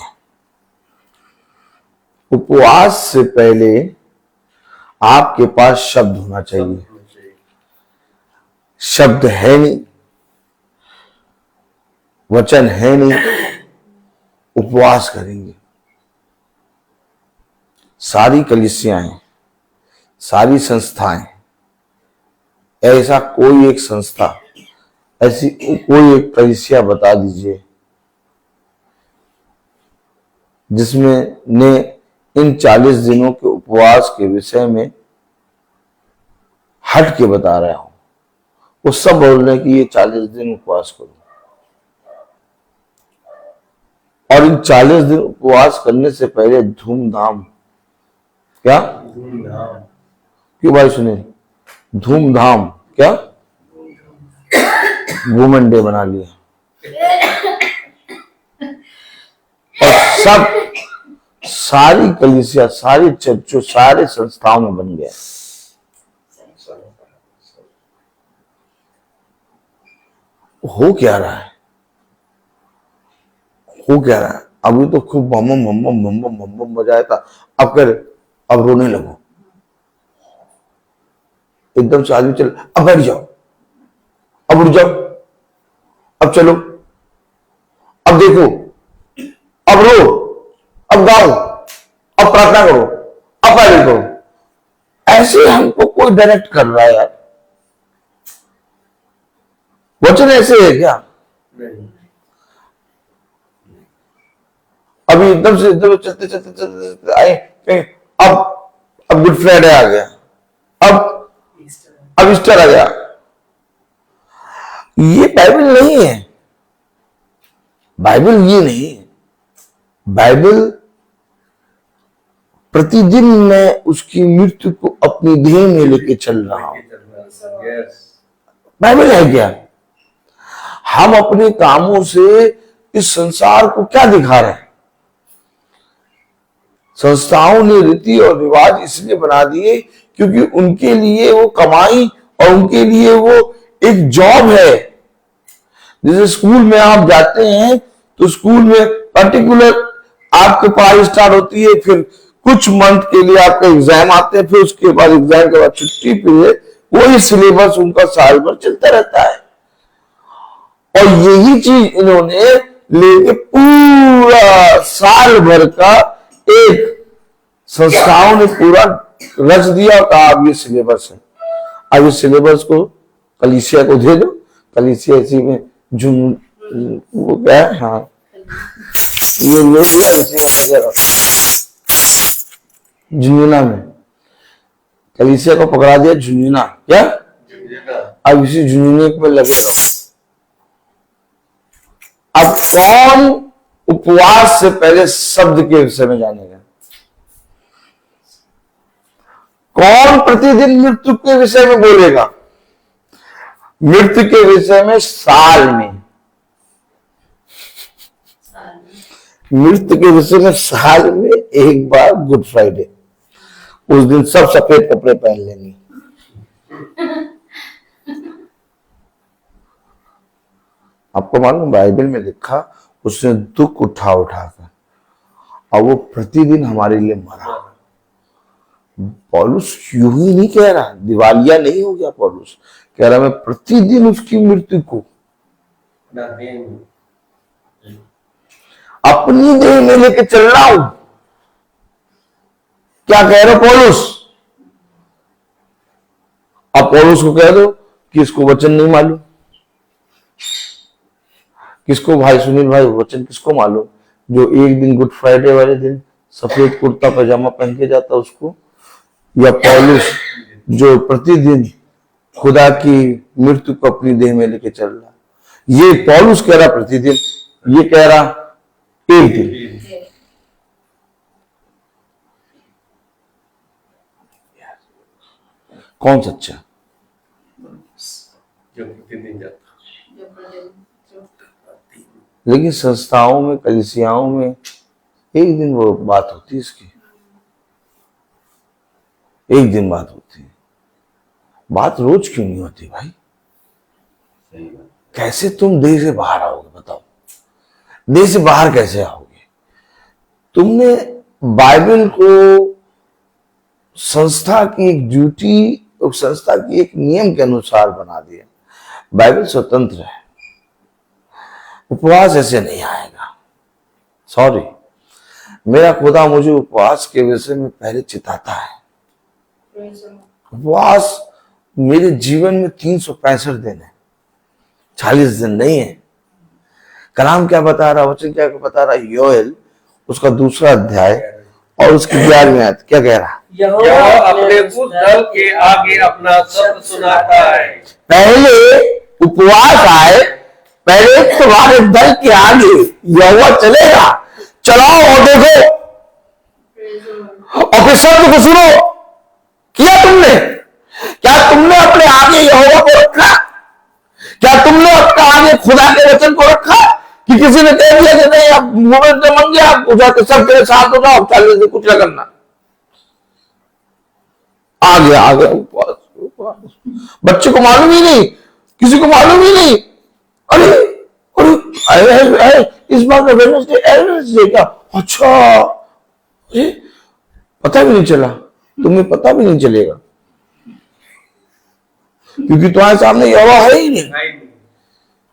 D: उपवास से पहले आपके पास शब्द होना चाहिए। शब्द है नहीं, वचन है नहीं, उपवास करेंगे। सारी कलीसियाएं, सारी संस्थाएं, ऐसा कोई एक संस्था, ऐसी कोई एक कलीसिया बता दीजिए जिसमें ने इन 40 दिनों के उपवास के विषय में हट के बता रहा हूं। वो सब बोल रहे हैं कि ये 40 दिन उपवास करो, और इन 40 दिन उपवास करने से पहले धूमधाम, क्या क्यों भाई सुने, धूमधाम क्या वुमेन डे बना लिया, और सब सारी कलीसिया, सारी चर्चों, सारे संस्थाओं में बन गया। हो क्या रहा है, हो क्या रहा है? अभी तो खूब बम बम बम बम बम बम बम बम बजाया था, अब रोने लगो, एकदम से आदमी चल, अब बैठ जाओ, अब उठ जाओ, अब चलो, अब देखो, अब रो, अब गाओ, अब प्रार्थना करो, अब पहले करो। ऐसे हमको कोई डायरेक्ट कर रहा है यार? वचन ऐसे है क्या?
E: नहीं।
D: अभी एकदम से चलते चलते चलते आए, अब गुड फ्राइडे आ गया, अब ईस्टर आ गया। ये बाइबल नहीं है, बाइबल ये नहीं है। बाइबल प्रतिदिन मैं उसकी मृत्यु को अपनी देह में लेके चल रहा हूं। बाइबल है क्या? हम अपने कामों से इस संसार को क्या दिखा रहे हैं? संस्थाओं ने रीति और रिवाज इसलिए बना दिए क्योंकि उनके लिए वो कमाई और उनके लिए वो एक जॉब है। जैसे स्कूल में आप जाते हैं तो स्कूल में पर्टिकुलर आपके पढ़ाई स्टार्ट होती है, फिर कुछ मंथ के लिए आपका एग्जाम आते हैं, फिर उसके बाद एग्जाम के बाद छुट्टी पे वही सिलेबस उनका साल भर चलता रहता है। और यही चीज इन्होंने लेके पूरा साल भर का एक संस्थाओं ने पूरा रच दिया और कहा अब ये सिलेबस है, अब इस सिलेबस को कलीसिया को दे दो। कलीसिया इसी में वो क्या है, हाँ ये ले दिया, इसी में लगे रहो। झुंझुना में कलीसिया को पकड़ा दिया, झुंझुना क्या, अब इसी झुंझुने में लगे रहो। अब कौन उपवास से पहले शब्द के विषय में जानेगा? कौन प्रतिदिन मृत्यु के विषय में बोलेगा? मृत्यु के विषय में साल में, मृत्यु के विषय में साल में एक बार गुड फ्राइडे, उस दिन सब सफेद कपड़े पहन लेंगे। आपको मालूम बाइबल में लिखा, उसने दुख उठा उठाकर, और वो प्रतिदिन हमारे लिए मरा। पौलुस यूं ही नहीं कह रहा, दिवालिया नहीं हो गया पौलुस, कह रहा मैं प्रतिदिन उसकी मृत्यु को अपनी देह में लेके चल रहा हूं। क्या कह रहे पौलुस? अब पौलुस को कह दो कि इसको वचन नहीं मालूम। किसको भाई सुनील भाई वचन किसको मालूम? जो एक दिन गुड फ्राइडे वाले दिन सफेद कुर्ता पजामा पहन के जाता उसको, या पौलुस जो प्रतिदिन खुदा की मृत्यु को अपनी देह में लेके चल रहा? ये पौलुस कह रहा प्रतिदिन, ये कह रहा एक दिन। कौन सच्चा?
E: जो प्रतिदिन जाता।
D: लेकिन संस्थाओं में, कलीसियाओं में एक दिन वो बात होती है इसकी, एक दिन बात होती है। बात रोज क्यों नहीं होती भाई? कैसे तुम देह से बाहर आओगे? बताओ, देह से बाहर कैसे आओगे? तुमने बाइबल को संस्था की एक ड्यूटी और संस्था की एक नियम के अनुसार बना दिया। बाइबल स्वतंत्र है, उपवास ऐसे नहीं आएगा। सॉरी, मेरा खुदा मुझे उपवास के विषय में पहले चिताता है। उपवास मेरे जीवन में 365 दिन है, 40 दिन नहीं है। कलाम क्या बता रहा, वचन क्या बता रहा, योएल उसका 2 अध्याय और उसकी 11वीं आयत क्या कह रहा,
E: यहोवा अपने उस दल के आगे अपना शब्द सुनाता है।
D: पहले उपवास आए, पहले तुम्हारे दल के आगे यहोवा चलेगा, चलाओ और देखो और फिर शब्द को सुनो। किया तुमने? क्या तुमने अपने आगे यहोवा को रखा? क्या तुमने अपने आगे खुदा के वचन को रखा कि किसी ने कह दिया कि नहीं अब मोमेंट मन गया, आप सब तेरे साथ हो जाओ, 40 दिन कुछ ना करना। आ गया उपवास। बच्चे को मालूम ही नहीं, किसी को मालूम ही नहीं। अरे अरे इस बार का वेडनेसडे क्या? अच्छा, अरे पता भी नहीं चला, तुम्हें पता भी नहीं चलेगा क्योंकि तुम्हारे सामने यहोवा है ही नहीं,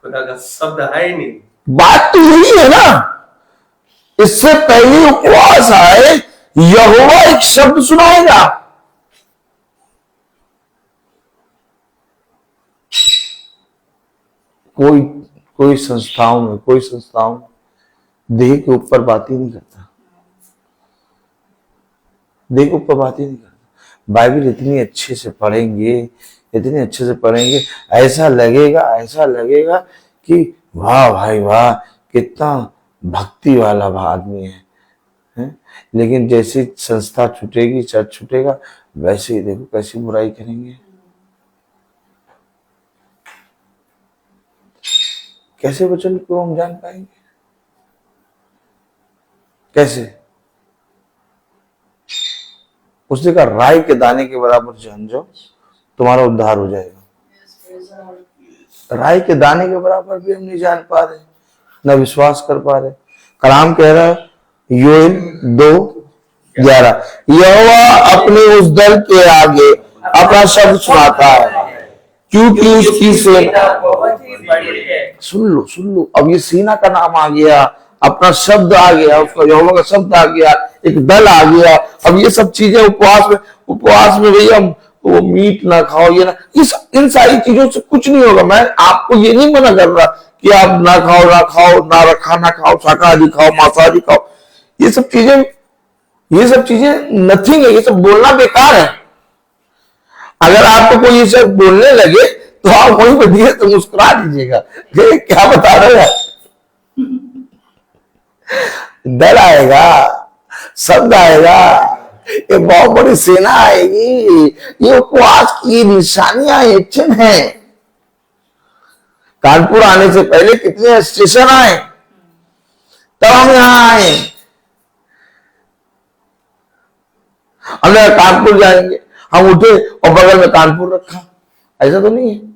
E: खुदा का शब्द है ही नहीं।
D: बात तो यही है ना। इससे पहले उपवास आए, यहोवा एक शब्द सुनाएगा। कोई संस्थाओं में देह के ऊपर बात ही नहीं करता, देह के ऊपर बात ही नहीं करता। बाइबल इतनी अच्छे से पढ़ेंगे, ऐसा लगेगा कि वाह भाई वाह, कितना भक्ति वाला आदमी है? लेकिन जैसी संस्था छूटेगी, चर्च छूटेगा, वैसे ही देखो कैसी बुराई करेंगे। कैसे वचन को हम जान पाएंगे? कैसे? उसने कहा राई के दाने के बराबर जान जाओ, तुम्हारा उद्धार हो जाएगा। राई के दाने के बराबर भी हम नहीं जान पा रहे, न विश्वास कर पा रहे। कलाम कह रहा है योएल 2:11, यहोवा अपने उस दल के आगे अपना शब्द सुनाता है क्योंकि उसकी सेना
A: बहुत ही बड़ी है।
D: सुन लो, अब ये सीना का नाम आ गया, अपना शब्द आ गया, उसका यहोवा का शब्द आ गया, एक दल आ गया। अब ये सब चीजें उपवास में भैया वो मीट ना खाओ, ये ना, इन सारी चीजों से कुछ नहीं होगा। मैं आपको ये नहीं मना कर रहा कि आप ना खाओ, ना रखा ना खाओ, शाकाहारी खाओ, मांसाहारी खाओ, ये सब चीजें नथिंग है, ये सब बोलना बेकार है। अगर आपको कोई ये सब बोलने लगे तो आप वहीं पर दिए तो मुस्कुरा दीजिएगा, क्या बता रहे हैं। दल आएगा, शब्द आएगा, ये बहुत बड़ी सेना आएगी। ये उपवास की निशानियां एक्शन है। कानपुर आने से पहले कितने स्टेशन आए, तब हम यहां आए। हमने कानपुर जाएंगे, हम उठे और बगल में कानपुर रखा, ऐसा तो नहीं है।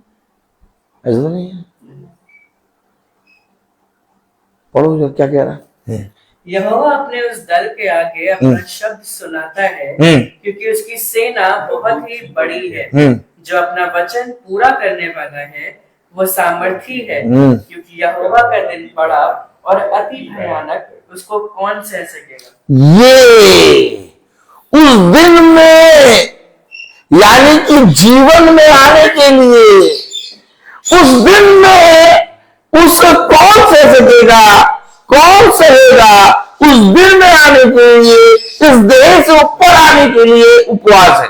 D: पढ़ो क्या कह रहा है।
A: यहोवा अपने उस दल के आगे अपना शब्द सुनाता है क्योंकि उसकी सेना बहुत ही बड़ी है। जो अपना वचन पूरा करने वाला है वो सामर्थी है, क्योंकि यहोवा का दिन बड़ा और अति भयानक, उसको कौन सह सकेगा।
D: ये उस दिन में, यानी कि जीवन में आने के लिए, उस दिन में उससे कौन सह सकेगा, कौन सहेगा? उस दिन में आने के लिए, इस देह से ऊपर आने के लिए उपवास है।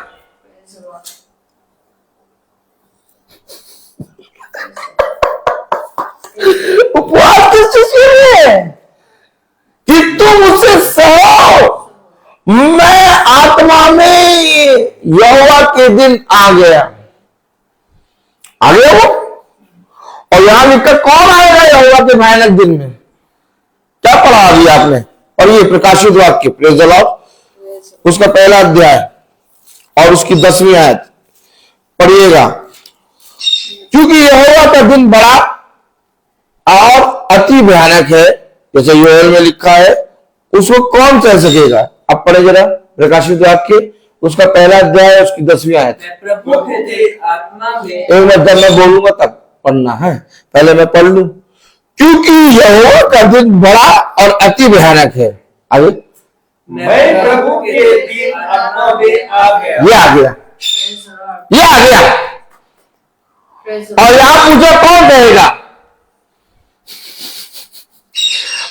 D: उपवास किस चीज के लिए है? कि तुम उसे सहो। मैं आत्मा में यहोवा के दिन आ गया वो, और यहां लिखकर कौन आएगा यहोवा के भयानक दिन में? क्या पढ़ा अभी आपने? और ये प्रकाशित वाक्य, प्रेज़ द लॉर्ड, उसका 1 अध्याय और उसकी 10वीं आयत पढ़िएगा। क्योंकि यहोवा का दिन बड़ा और अति भयानक है, जैसे योएल में लिखा है, उसको कौन सह सकेगा। अब पढ़े जरा प्रकाशित वाक्य, उसका पहला अध्याय, उसकी 10वीं आयत।
A: मैं प्रभु के तेज आत्मा में
D: एक बार जब मैं बोलूंगा तब पढ़ना है, पहले मैं पढ़ लूं। क्योंकि यहोवा का दिन बड़ा और अति भयानक है। आगे,
E: मैं प्रभु के दिन आत्मा में आ गया।
D: ये आ गया, ये आ गया। और यहां पूछा कौन रहेगा?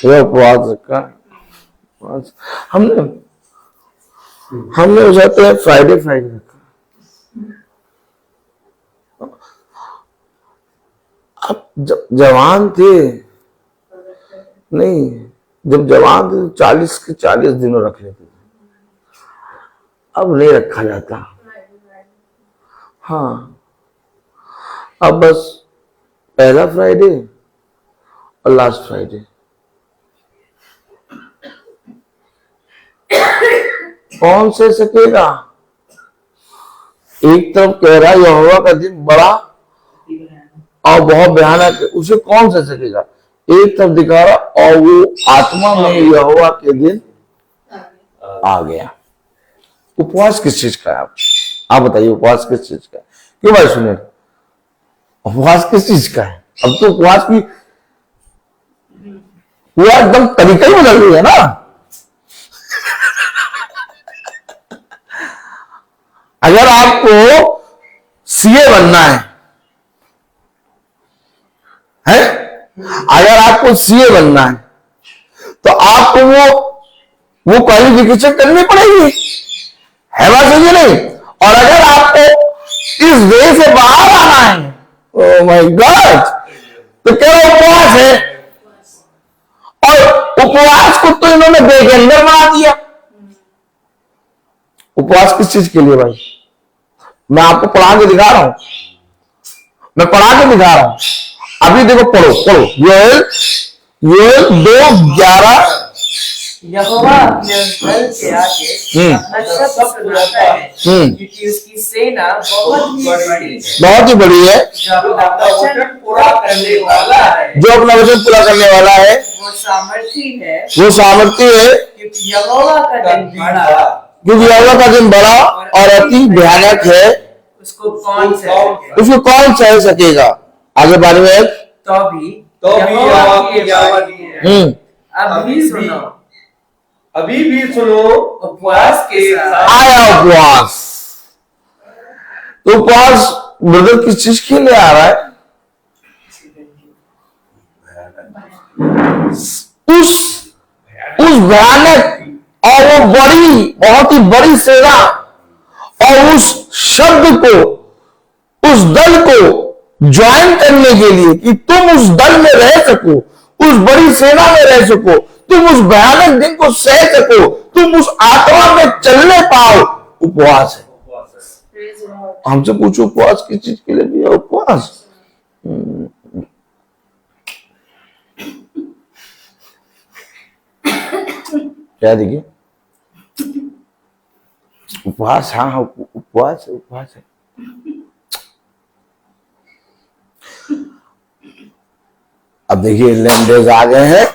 D: ये उपवास रखा हमने उसे तो फ्राइडे रखा। अब जब जवान थे, नहीं जब जवान थे 40 के 40 दिनों रख लेते थे, अब नहीं रखा जाता। हाँ, अब बस पहला फ्राइडे और लास्ट फ्राइडे। कौन से सकेगा? एक तरफ कह रहा है यहोवा का दिन बड़ा और बहुत भयानक है, उसे कौन से सकेगा? एक तरफ दिखा रहा और वो आत्मा में यहोवा के दिन आ गया। उपवास किस चीज का है? आप बताइए, उपवास किस चीज का है? क्यों भाई सुने, उपवास किस चीज का है? अब तो उपवास की पूरा एकदम तरीका ही बदल गया ना। अगर आपको सीए बनना है, अगर आपको सीए बनना है तो आपको वो क्वालिफिकेशन करनी पड़ेगी, है बात सही नहीं? और अगर आपको इस देश से बाहर आना है, ओह माय गॉड, तो क्या उपवास है? और उपवास को तो इन्होंने बेगंदर बना दिया। उपवास किस चीज के लिए भाई? मैं आपको पढ़ा के दिखा रहा हूं, मैं पढ़ा के दिखा रहा हूं। अभी देखो, पढ़ो योएल 2:11।
A: यहोवा अपने बल से आके अपना सब सुनाता है, क्योंकि उसकी सेना
D: बहुत ही बड़ी है,
A: जो अपना वचन पूरा करने वाला है,
D: जो अपना वचन पूरा करने वाला है,
A: वो सामर्थी है,
D: क्योंकि
A: यहोवा का दिन बड़ा,
D: क्योंकि यहोवा का दिन बड़ा और अति भयानक है,
A: उसको कौन
D: सह सकेगा? आगे बारे में
A: तो भी
E: यहोवा की आवाज़ है। अभी भी सुनो
A: उपवास के साथ
D: आया उपवास। तो उपवास ब्रदर किस चीज के लिए आ रहा है? उस भयानक और वो बहुत ही बड़ी सेना और उस शब्द को, उस दल को ज्वाइन करने के लिए कि तुम उस दल में रह सको, उस बड़ी सेना में रह सको, तुम उस भयानक दिन को सह सको, तुम उस आत्मा में चलने पाओ, उपवास है। हमसे पूछो उपवास किस चीज के लिए भी है? उपवास क्या देखिए, उपवास, हाँ उपवास है। अब देखिए लैंडेज आ गए हैं,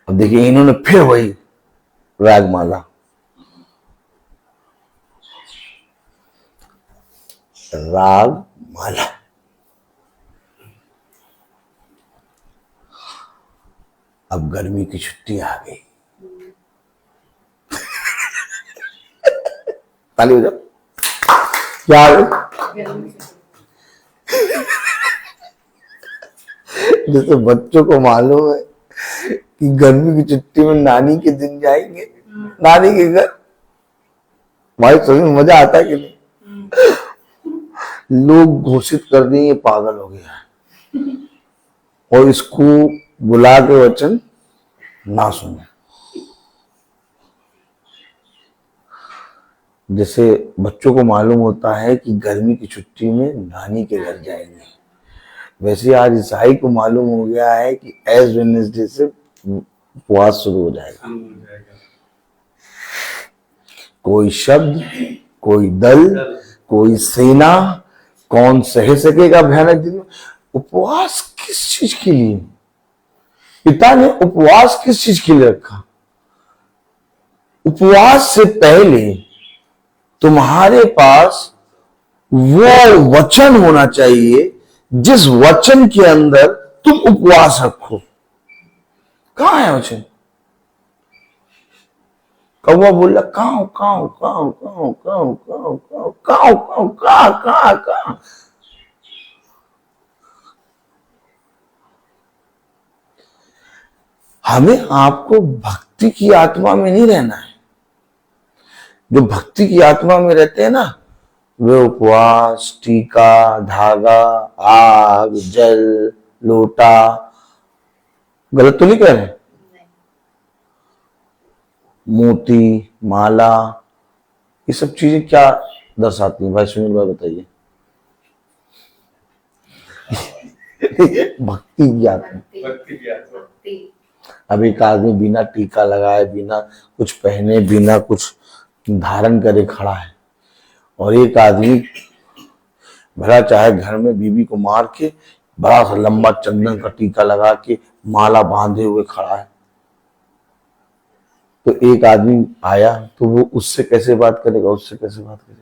D: अब देखिए इन्होंने फिर वही रागमाला, अब गर्मी की छुट्टी आ गई, ताली हो जाओ। क्या जैसे बच्चों को मालूम है कि गर्मी की छुट्टी में नानी के दिन जाएंगे, नानी के घर, भाई सच में मजा आता है कि नहीं? लोग घोषित कर देंगे पागल हो गया और इसको बुला के वचन ना सुने। जैसे बच्चों को मालूम होता है कि गर्मी की छुट्टी में नानी के घर जाएंगे, वैसे आज ईसाई को मालूम हो गया है कि एज वेडनेसडे से उपवास शुरू हो जाएगा। कोई शब्द, कोई दल, कोई सेना, कौन सह सकेगा भयानक दिन में? उपवास किस चीज के लिए? पिता ने उपवास किस चीज के लिए रखा? उपवास से पहले तुम्हारे पास वो वचन होना चाहिए जिस वचन के अंदर तुम उपवास रखो। कहां है वचन? कौवा बोला काऊ काऊ काऊ काऊ काऊ काऊ काऊ काऊ काऊ का का का। हमें आपको भक्ति की आत्मा में नहीं रहना है। जो भक्ति की आत्मा में रहते हैं ना, वे उपवास, टीका, धागा, आग, जल, लोटा, गलत तो नहीं कह रहे? मोती, माला, ये सब चीजें क्या दर्शाती हैं? भाई सुनील भाई बताइए। भक्ति की आत्मा। अब एक आदमी बिना टीका लगाए, बिना कुछ पहने, बिना कुछ धारण करे खड़ा है, और एक आदमी भला चाहे घर में बीवी को मार के बड़ा सा लंबा चंदन का टीका लगा के माला बांधे हुए खड़ा है। तो एक आदमी आया तो वो उससे कैसे बात करेगा, उससे कैसे बात करेगा?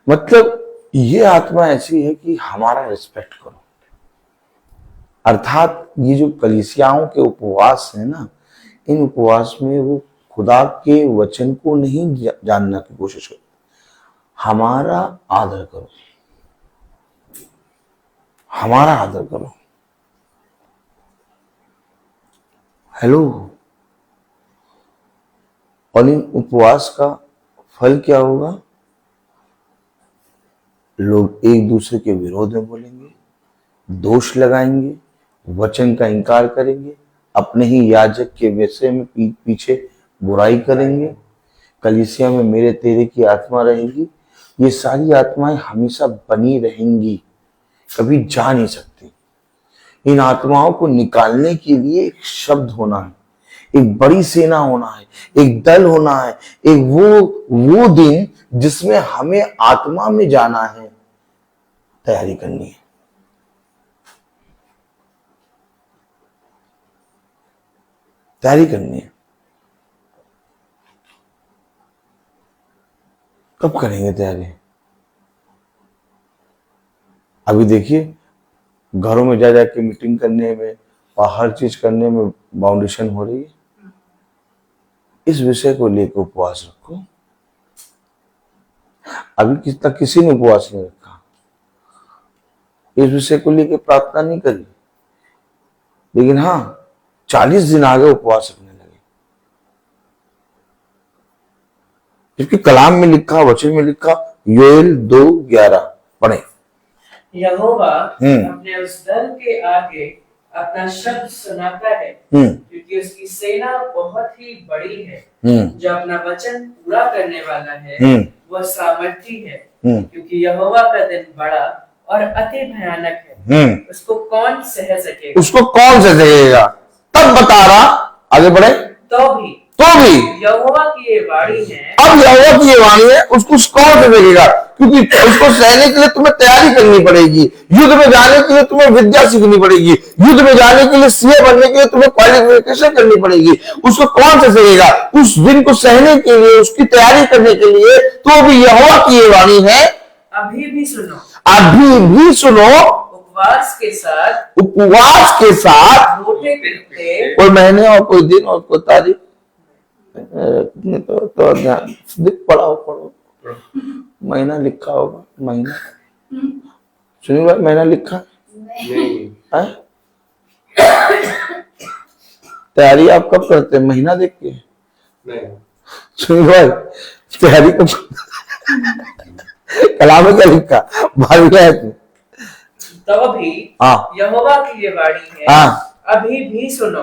D: मतलब ये आत्मा ऐसी है कि हमारा रिस्पेक्ट करो। अर्थात ये जो कलीसियाओं के उपवास है ना, इन उपवास में वो खुदा के वचन को नहीं जानने की कोशिश करो, हमारा आदर करो, हमारा आदर करो। हेलो। और इन उपवास का फल क्या होगा? लोग एक दूसरे के विरोध में बोलेंगे, दोष लगाएंगे, वचन का इनकार करेंगे, अपने ही याजक के विषय में पीछे बुराई करेंगे। कलीसिया में मेरे तेरे की आत्मा रहेगी। ये सारी आत्माएं हमेशा बनी रहेंगी, कभी जा नहीं सकती। इन आत्माओं को निकालने के लिए एक शब्द होना है, एक बड़ी सेना होना है, एक दल होना है, एक वो दिन जिसमें हमें आत्मा में जाना है, तैयारी करनी है। तैयारी करनी है। कब करेंगे तैयारी? अभी देखिए घरों में जा जाके मीटिंग करने में और हर चीज करने में बाउंडेशन हो रही है। इस विषय को लेकर उपवास रखो। अभी तक किसी ने उपवास नहीं रखा, इस विषय को लेकर प्रार्थना नहीं करी, लेकिन हाँ 40 दिन आगे उपवास रखने लगे। क्योंकि कलाम में लिखा, वचन में लिखा, योएल 2:11 पढ़े।
A: यहोवा अपने उस दल के आगे अपना शब्द सुनाता है, क्योंकि उसकी सेना बहुत ही बड़ी है। जो अपना वचन पूरा करने वाला है वह सामर्थी है, क्योंकि यहोवा का दिन बड़ा और अति भयानक है। उसको कौन सह सकेगा?
D: उसको कौन सह सकेगा? तब बता रहा, आगे बढ़े।
A: तो भी यहोवा की ये वाणी है।
D: अब यहोवा की ये वाणी है, उसको कौन सकेगा? क्योंकि उसको सहने के लिए तुम्हें तैयारी करनी पड़ेगी। युद्ध में जाने के लिए तुम्हें विद्या सीखनी पड़ेगी। युद्ध में जाने के लिए सीए बनने के लिए तुम्हें क्वालिफिकेशन करनी पड़ेगी। उसको कौन सह सकेगा? उस दिन को सहने के लिए, उसकी तैयारी करने के लिए तो भी यहोवा की ये वाणी है।
A: अभी भी सुनो,
D: अभी भी सुनो,
A: उपवास के
D: साथ
A: रोटे पीटते,
D: कोई महीने और कोई दिन और कोई तारीख तो ध्यान पढ़ो। महीना लिखा होगा, महीना सुनिए भाई, महीना लिखा है? तैयारी आप कब करते हैं? महीना देख के? सुनिए भाई, तैयारी कब? कलाम में क्या लिखा? भाग गया है।
A: तो भी यहोवा की ये वाणी है, अभी भी सुनो,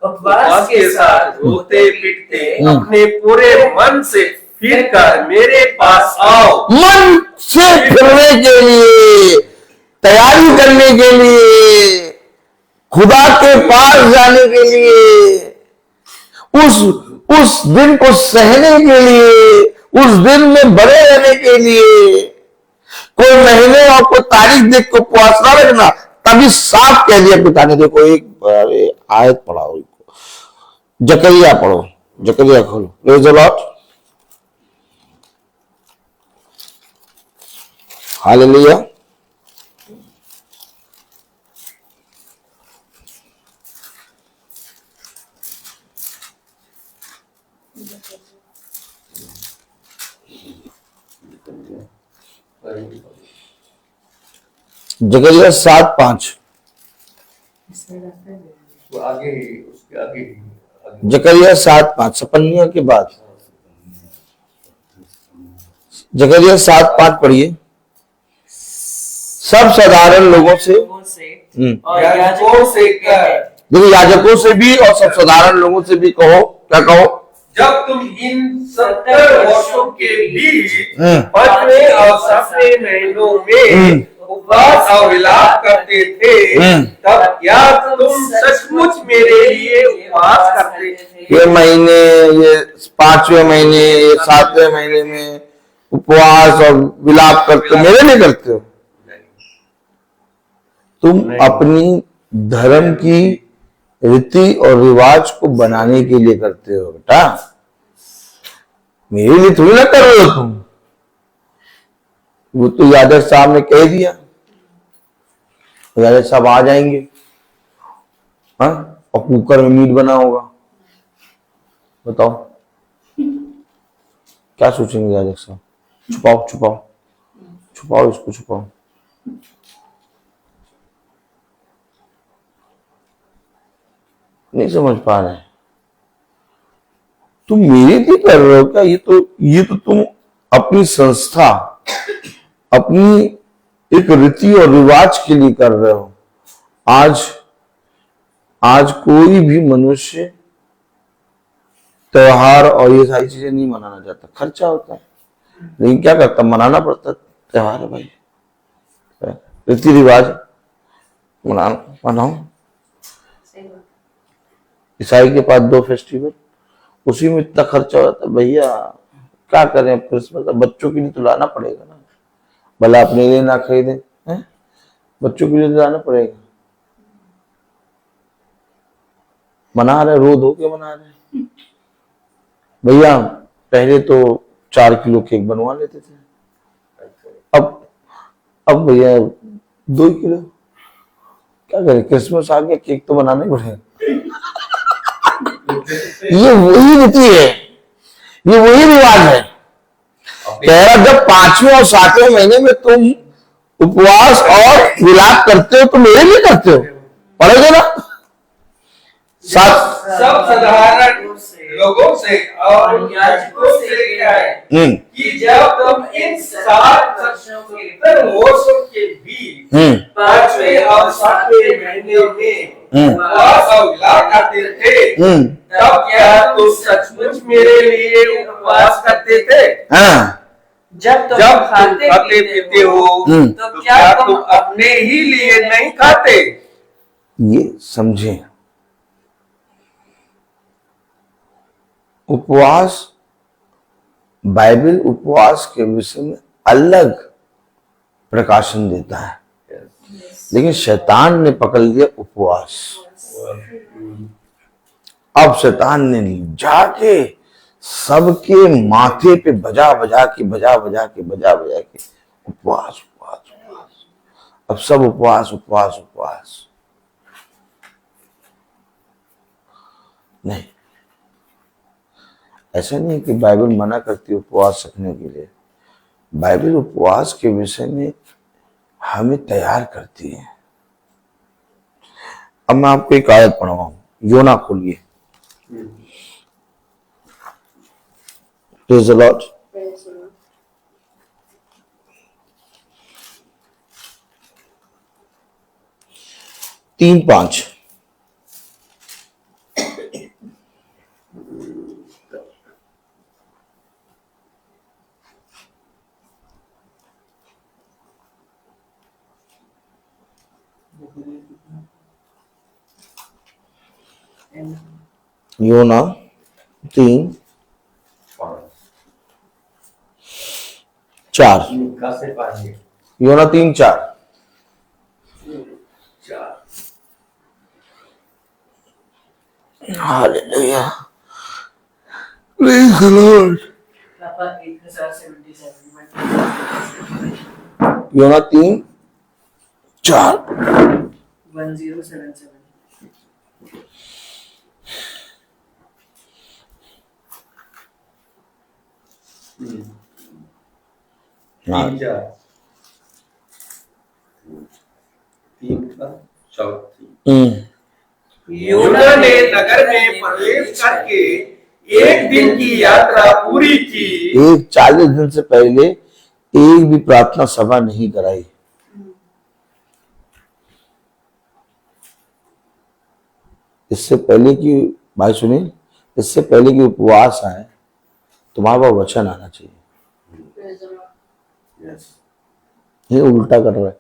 A: उपवास के साथ रोते पीटते
E: अपने पूरे मन से फिरकर मेरे पास आओ।
D: मन से फिरने के लिए, तैयारी करने के लिए, खुदा के पास जाने के लिए, उस दिन को सहने के लिए, उस दिन में बड़े रहने के लिए। कोई महीने और कोई तारीख देख को उपवास ना रखना। तभी साफ कह दिया पिता ने। देखो एक आयत पढ़ाओ, जकरिया पढ़ो, जकरिया खोलो। प्रेज द लॉर्ड, हालेलुया। जकरिया 7:5।
E: वो आगे उसके आगे
D: जकरिया 7:5 सपन्या के बाद। जकरिया 7:5 पढ़िए। सब साधारण लोगों से
A: और याजकों से कह,
D: देखो, याजकों से भी और सब साधारण लोगों से भी कहो। क्या कहो?
E: जब तुम इन 70 वर्षों के बीच 5वें और 7वें महीनों में उपवास और विलाप करते थे, तब क्या तुम सचमुच मेरे लिए उपवास करते थे?
D: ये महीने, ये 5वें महीने, ये 7वें महीने में उपवास और विलाप करते हो, मेरे लिए करते हो? तुम अपनी धर्म की रीति और रिवाज को बनाने के लिए करते हो बेटा, मेरे लिए थोड़ी ना कर रहे हो तुम। वो तो यादव साहब ने कह दिया, यादव साहब आ जाएंगे, हाँ, और कुकर में मीट बना होगा। बताओ क्या सोचेंगे यादव साहब? छुपाओ छुपाओ छुपाओ, इसको छुपाओ। नहीं समझ पा रहे, तुम मेरे लिए कर रहे हो क्या? ये तो तुम अपनी संस्था, अपनी एक रीति और रिवाज के लिए कर रहे हो। आज कोई भी मनुष्य त्योहार और ये सारी चीजें नहीं मनाना चाहता, खर्चा होता है, लेकिन क्या करता, मनाना पड़ता। त्योहार है भाई, रीति रिवाज मनाओ। ईसाई के पास 2 फेस्टिवल, उसी में इतना खर्चा हो जाता है भैया, क्या करें? क्रिसमस बच्चों के लिए तो लाना पड़ेगा ना, भला अपने लिए ना खरीदे, बच्चों के लिए तो लाना पड़ेगा। मना रहे, रो धो के मना रहे भैया। पहले तो 4 किलो केक बनवा लेते थे, अब भैया 2 किलो। क्या करें, क्रिसमस आ गया, केक तो बनाना ही पड़ेगा। ये वही रीति है, ये वही रिवाज है। कह रहा जब 5वें और 7वें महीने में तुम उपवास और विलाप करते हो तो मेरे लिए करते हो। पढ़ोगे ना?
E: सब साधारण लोगों से और याजकों से कहे कि जब तुम इन 70 वर्षों के बीच 5वें और 7वें महीने में उपवास और विलाप करते थे, तब क्या तुम सचमुच मेरे लिए उपवास करते थे? जब तुम खाते पीते हो तो क्या तुम अपने ही लिए नहीं खाते?
D: ये समझे, उपवास, बाइबल उपवास के विषय में अलग प्रकाशन देता है, लेकिन शैतान ने पकड़ लिया उपवास। अब शैतान ने जाके सबके माथे पे बजा बजा के उपवास उपवास उपवास। अब सब उपवास उपवास उपवास। नहीं, ऐसा नहीं कि बाइबल मना करती है उपवास रखने के लिए। बाइबल उपवास के विषय में हमें तैयार करती है। अब मैं आपको एक आयत पढ़वाऊं, योना खोलिए। Praise the Lord. तीन 5 योना 3:4 योना 3:4 हालेलुया। Praise the Lord.
A: पापा 1077
D: योना 3:4
A: 1077
D: हाँ।
E: 3:4 योना ने नगर में प्रवेश करके एक दिन की यात्रा पूरी की।
D: एक 40 दिन से पहले एक भी प्रार्थना सभा नहीं कराई। इससे पहले की भाई सुनील, इससे पहले की उपवास आए, तुम्हारे पास वचन आना चाहिए। ये उल्टा कर रहा है।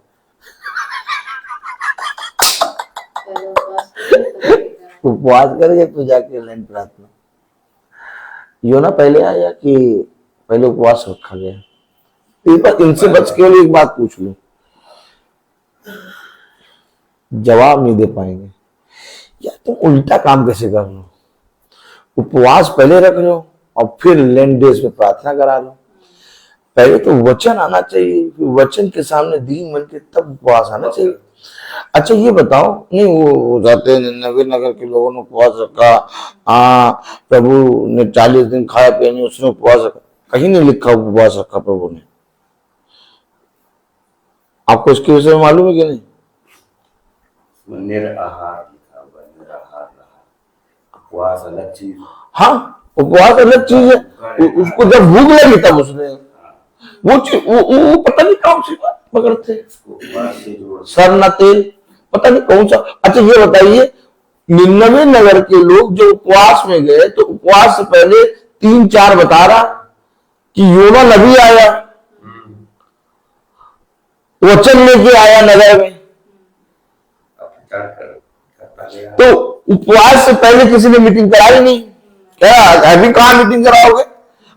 D: उपवास करके तो जाके लाइन प्रार्थना। योना पहले आया कि पहले उपवास रखा गया? एक बार इनसे बच केवल एक बात पूछ लो, जवाब नहीं दे पाएंगे। या तुम उल्टा काम कैसे कर लो? उपवास पहले रख लो और फिर लैंड डेज में प्रार्थना करा लो। पहले तो वचन आना चाहिए, फिर वचन के सामने दीन बन के तब उपवास आना चाहिए। अच्छा ये बताओ, नहीं वो जाते हैं नगर नगर के लोगों ने उपवास रखा, प्रभु ने 40 दिन खाया पिया नहीं, उसने उपवास रखा। कहीं नहीं लिखा उपवास रखा प्रभु ने। आपको इसके विषय में मालूम है कि नहीं?
B: निराहार लिखा हुआ है, निराहार रहा। उपवास अलग चीज।
D: हाँ, उपवास अलग चीज है। उसको जब भूख लगी तब उसने वो चीज वो पता नहीं कौन सी बात पकड़ते, सर न तेल, पता नहीं कौन सा। अच्छा ये बताइए, 99 नगर के लोग जो उपवास में गए, तो उपवास से पहले 3-4 बता रहा कि योना नबी आया, वचन लेके आया नगर में। तो उपवास से पहले किसी ने मीटिंग कराई नहीं क्या? अभी कहाँ मीटिंग कराओगे?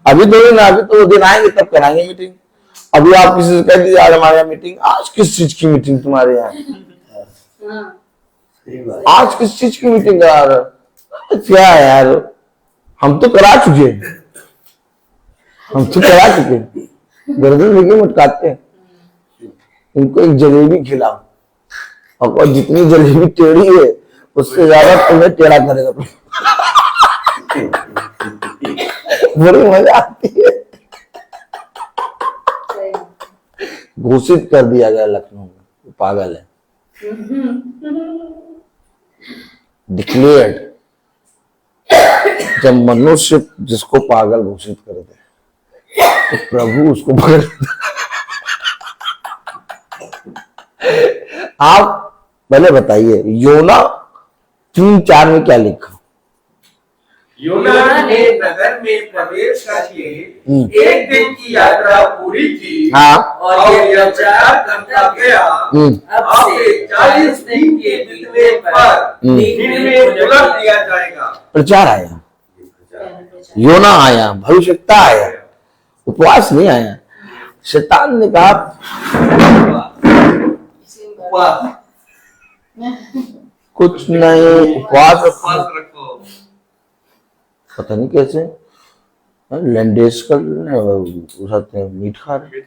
D: अभी तो ना, अभी तो वो दिन आएंगे तब कराएंगे मीटिंग। अभी आप किसी से कह दीजिए आज हमारे यहाँ मीटिंग। आज किस चीज की मीटिंग तुम्हारे यहाँ? आज किस चीज की मीटिंग करा रहे हो? क्या है यार, हम तो करा चुके, गर्दन लेके मटकाते हैं। इनको एक जलेबी खिलाओ और जितनी जलेबी टेढ़ी है उससे ज्यादा तुम्हें टेढ़ा करेगा। बड़ी मजा आती है। घोषित कर दिया गया लखनऊ में, पागल है। डिक्लेयर्ड। जब मनुष्य जिसको पागल घोषित कर दे तो प्रभु उसको पकड़। आप पहले बताइए, योना 3:4 में क्या लिखा?
E: योना ने नगर में प्रवेश करके एक दिन की यात्रा पूरी की।
D: हाँ।
E: और यह प्रचार करता गया, अब से 40 दिन के बीतने पर दिन में बुलंद दिया जाएगा।
D: प्रचार आया, योना आया, भविष्यता आया, उपवास नहीं आया। शैतान ने कहा कुछ नहीं, उपवास
E: रखो।
D: पता नहीं कैसे लैंडेस कर मीट खा रहे।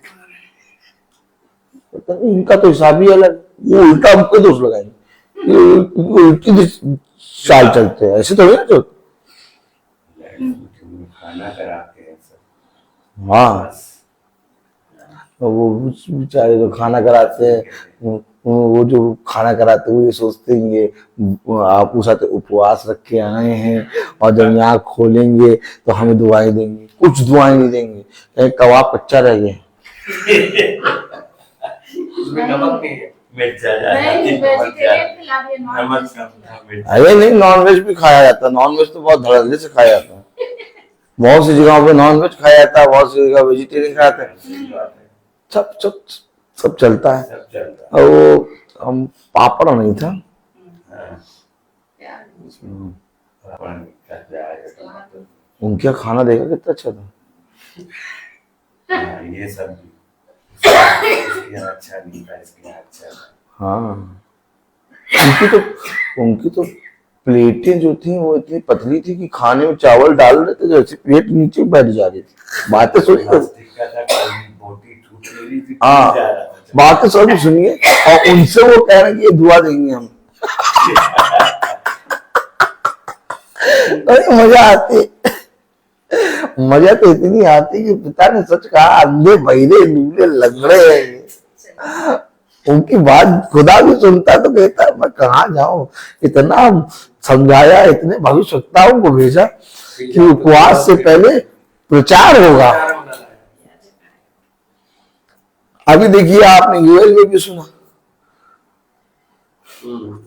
D: पता नहीं, इनका तो हिसाब ही अलग। वो उल्टा हमको दोष लगाएंगे, उल्टी चाल चलते हैं। ऐसे तो तो
B: खाना कराते हैं सब।
D: हाँ, वो बेचारे जो खाना कराते हैं, वो जो खाना कराते हैं वो ये सोचते हैं ये आप उस साथ उपवास रख के आए हैं और जब यहाँ खोलेंगे तो हमें दुआएं देंगे। कुछ दुआएं नहीं देंगे, कबाब कच्चा रह गया।
E: उसमें नमक नहीं है, मिर्च ज्यादा
D: अरे नहीं, नॉनवेज भी खाया जाता है। नॉनवेज तो बहुत धड़ल्ले से खाया जाता है। बहुत सी जगहों पे नॉनवेज खाया जाता है, बहुत सी जगह वेजिटेरियन खाया जाता है। सब चलता है। और वो हम पापड़ नहीं था, उनका खाना देखा कितना अच्छा था।
B: ये सब अच्छा नहीं था, इसके अच्छा था।
D: हाँ, उनकी तो प्लेटें जो थी वो इतनी पतली थी कि खाने में चावल डाल रहे थे जैसे प्लेट नीचे बैठ जा रही थी। बातें सुनिए,
B: बोटी टूट रही थी,
D: हाँ
B: जा रहा था।
D: बातें सब सुनिए। और उनसे वो कह रहे हैं कि ये दुआ देंगे हम। अरे मजा आती, मजा तो इतनी आती कि पिता ने सच कहा, अंधे बहिरे लूले लंगड़े हैं ये। उनकी बात खुदा भी सुनता तो कहता मैं कहाँ जाऊं, इतना समझाया, इतने भविष्यवक्ताओं को भेजा कि उपवास से पहले प्रचार होगा। अभी देखिए आपने यूएल में भी सुना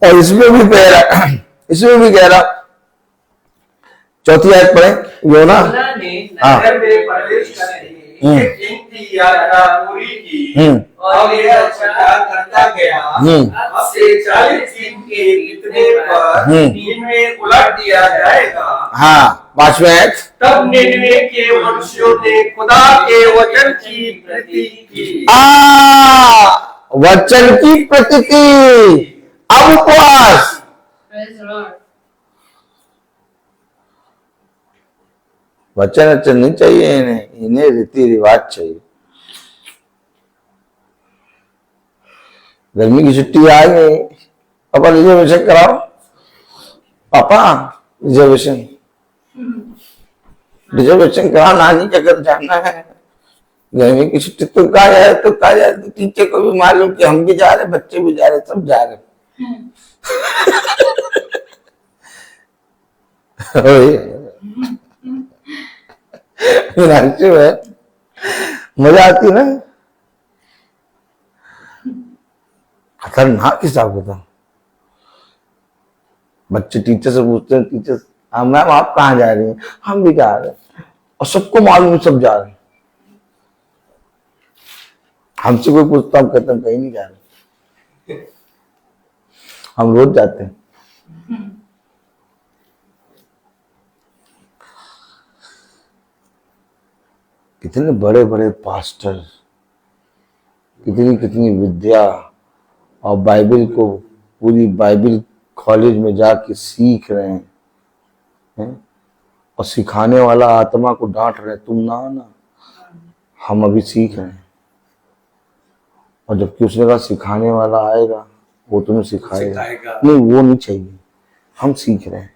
D: और इसमें भी कह रहा, इसमें भी कह रहा, चौथी आयत पढ़े योना।
E: योना ने नगर में प्रवेश करके एक दिन की यात्रा पूरी की और यह प्रचार करता गया। अब से 40 दिन के बीतने पर निन्वे उलट दिया जाएगा।
D: हाँ, 5वें आयत।
E: तब निन्वे के मनुष्यों ने खुदा के वचन की प्रति की।
D: वचन की प्रतीति। अब उपवास।
C: Praise the Lord.
D: वचन नहीं चाहिए इन्हें, इन्हें रीति रिवाज चाहिए। गर्मी की छुट्टी आ गई, पापा रिजर्वेशन कराओ, पापा रिजर्वेशन कराओ, नानी के घर जाना है। गर्मी की छुट्टी तो कहा जाए तो कहा जाए, तो टीचर को भी मालूम कि हम भी जा रहे, बच्चे भी जा रहे, सब जा रहे। मजा आती है ना। खतरनाक हिसाब होता। बच्चे टीचर से पूछते हैं, टीचर मैम आप कहाँ जा रही हैं, हम भी जा रहे हैं, और सबको मालूम है सब जा रहे हैं। हमसे कोई पूछता, हम कहते हैं कहीं नहीं जा रहे, हम रोज जाते हैं। कितने बड़े बड़े पास्टर, कितनी कितनी विद्या, और बाइबल को, पूरी बाइबल कॉलेज में जाके सीख रहे हैं, और सिखाने वाला आत्मा को डांट रहे, तुम ना आना, हम अभी सीख रहे हैं। और जबकि उसने कहा सिखाने वाला आएगा, वो तुम्हें सिखाएगा। नहीं, वो नहीं चाहिए, हम सीख रहे हैं।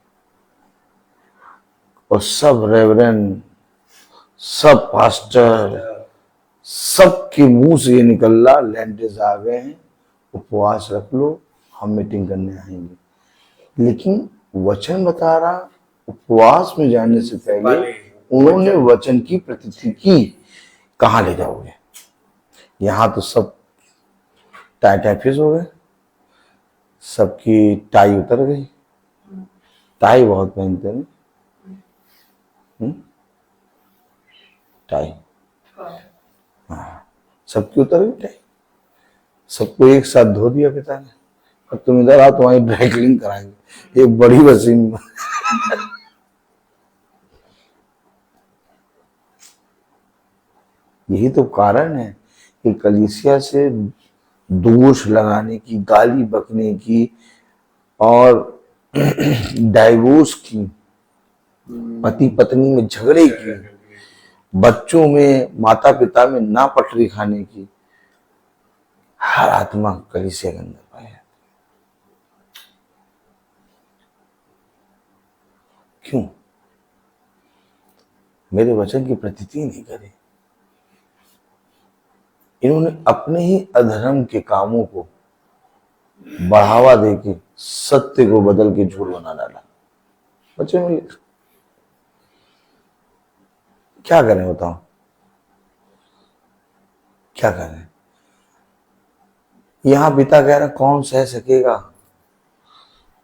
D: और सब रेवरेंड, सब पास्टर, सबके मुंह से ये निकल रहा, लैंडेज आ गए हैं, उपवास रख लो, हम मीटिंग करने आएंगे। लेकिन वचन बता रहा, उपवास में जाने से पहले उन्होंने वचन की प्रतीति की। कहाँ ले जाओगे? यहाँ तो सब टाइफिस हो गए, सबकी टाई उतर गई। टाई बहुत पहनते हैं, टाई, हाँ, सबकी उतर गई टाई, सबको एक साथ धो दिया पिता ने। अब तुम इधर आओ, तुम्हारी ड्राई क्लीन कराएंगे एक बड़ी मशीन में। यही तो कारण है कि कलीसिया से दोष लगाने की, गाली बकने की, और डाइवोर्स की, पति पत्नी में झगड़े की, बच्चों में, माता पिता में ना पटरी खाने की, हर आत्मा कलीसिया के अंदर पाया। क्यों? मेरे वचन की प्रतीति नहीं करे। इन्होंने अपने ही अधर्म के कामों को बढ़ावा देके सत्य को बदल के झूठ बना डाला। बच्चे में क्या करें बताओ, क्या करें? यहां पिता कह रहा, कौन सह सकेगा,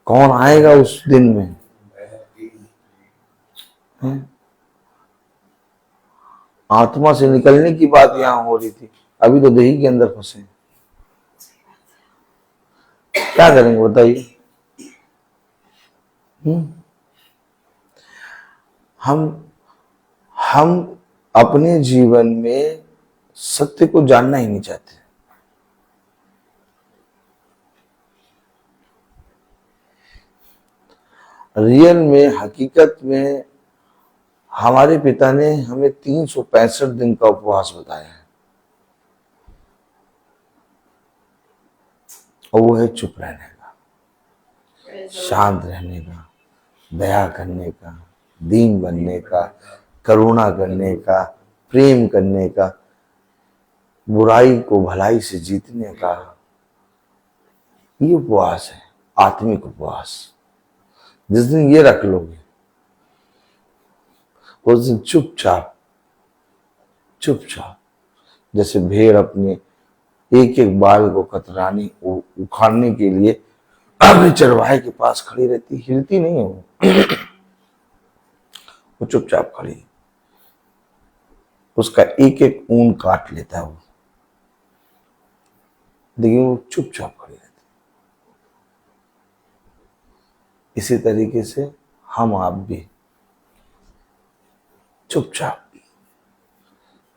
D: कौन आएगा उस दिन में? आत्मा से निकलने की बात यहां हो रही थी, अभी तो देही के अंदर फंसे। क्या करेंगे बताइए? हम अपने जीवन में सत्य को जानना ही नहीं चाहते। रियल में, हकीकत में हमारे पिता ने हमें 365 दिन का उपवास बताया है, और वो है चुप रहने का, शांत रहने का, दया करने का, दीन बनने का, करुणा करने का, प्रेम करने का, बुराई को भलाई से जीतने का। ये उपवास है, आत्मिक उपवास। जिस दिन ये रख लोगे, उस दिन चुपचाप चुपचाप, जैसे भेड़ अपने एक एक बाल को कतराने उखाड़ने के लिए अपने चरवाहे के पास खड़ी रहती, हिलती नहीं है वो चुपचाप खड़ी, उसका एक एक ऊन काट लेता है वो, देखिए वो चुपचाप खड़ी रहती। इसी तरीके से हम आप भी चुपचाप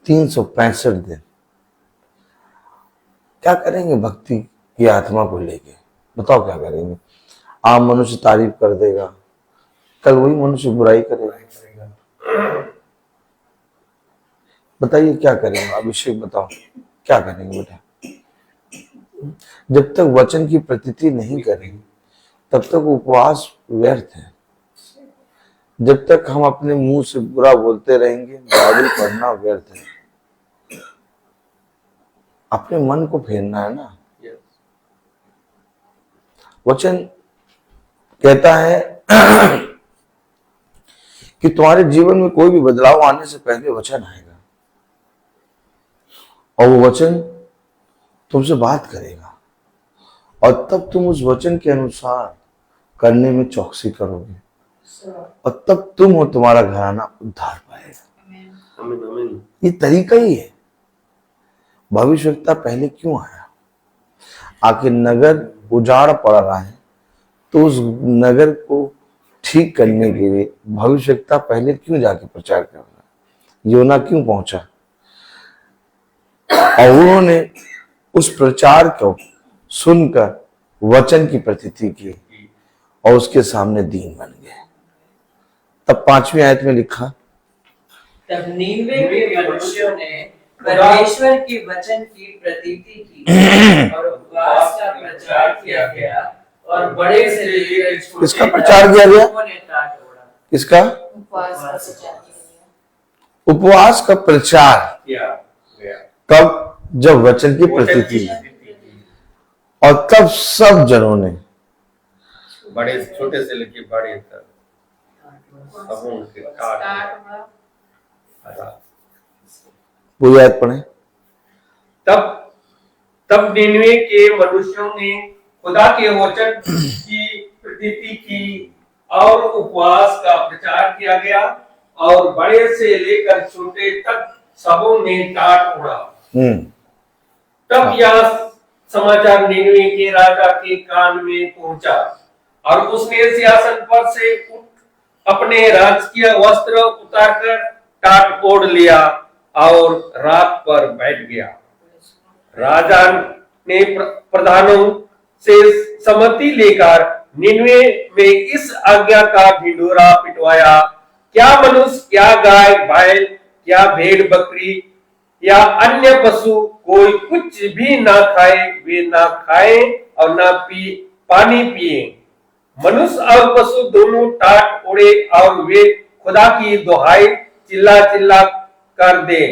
D: 365 दिन क्या करेंगे भक्ति की आत्मा को लेके? बताओ क्या करेंगे? आम मनुष्य तारीफ कर देगा, कल वही मनुष्य बुराई करेगा। बताइए क्या करेंगे? अभिषेक बताओ क्या करेंगे बेटा? जब तक वचन की प्रतीति नहीं करेंगे तब तक उपवास व्यर्थ है। जब तक हम अपने मुंह से बुरा बोलते रहेंगे, बाइबल पढ़ना व्यर्थ है। अपने मन को फेरना है ना। वचन कहता है कि तुम्हारे जीवन में कोई भी बदलाव आने से पहले वचन आएगा, और वो वचन तुमसे बात करेगा, और तब तुम उस वचन के अनुसार करने में चौकसी करोगे, और तब तुम और तुम्हारा घराना उद्धार पाएगा। ये तरीका ही है। भविष्यवक्ता पहले क्यों आया? आखिर नगर उजाड़ पड़ रहा है, तो उस नगर को ठीक करने के लिए भविष्यवक्ता पहले क्यों जाके प्रचार कर रहा है? योना क्यों पहुंचा? और उन्होंने उस प्रचार को सुनकर वचन की प्रतीति की और उसके सामने दीन बन गए। तब 5वीं आयत में लिखा,
A: तब नीनवे के मनुष्यों ने परमेश्वर के वचन की प्रतीति की और उपवास का प्रचार किया गया, और बड़े से लेकर छोटे
D: किसका प्रचार किया गया?
A: ने टाट ओढ़ा।
D: किसका?
C: उपवास का प्रचार किया गया।
D: उपवास का प्रचार
E: किया गया।
D: कब? जब वचन की प्रतीति, और तब सब जनों ने,
E: बड़े छोटे से लेके बड़े तक सब उनके
C: टाट ओढ़ा।
D: पूरी आयत पढ़े।
E: तब निनवे के मनुष्यों ने खुदा के वचन की प्रतीति की और उपवास का प्रचार किया गया, और बड़े से लेकर छोटे तक सबों ने टाट ओढ़ा। तब यह समाचार निनवे के राजा के कान में पहुंचा, और उसने सिंहासन पर से उठ अपने राजकीय वस्त्र उतारकर टाट ओढ़ लिया और रात पर बैठ गया। राजा ने प्रधानों से सम्मति लेकर निनवे में इस आज्ञा का ढिंढोरा पिटवाया, क्या मनुष्य, क्या गाय बैल, क्या भेड़ बकरी या अन्य पशु कोई कुछ भी ना खाए, वे ना खाए और ना पानी पिए। मनुष्य और पशु दोनों टाट ओढ़े, और वे खुदा की दुहाई चिल्ला चिल्ला कर दे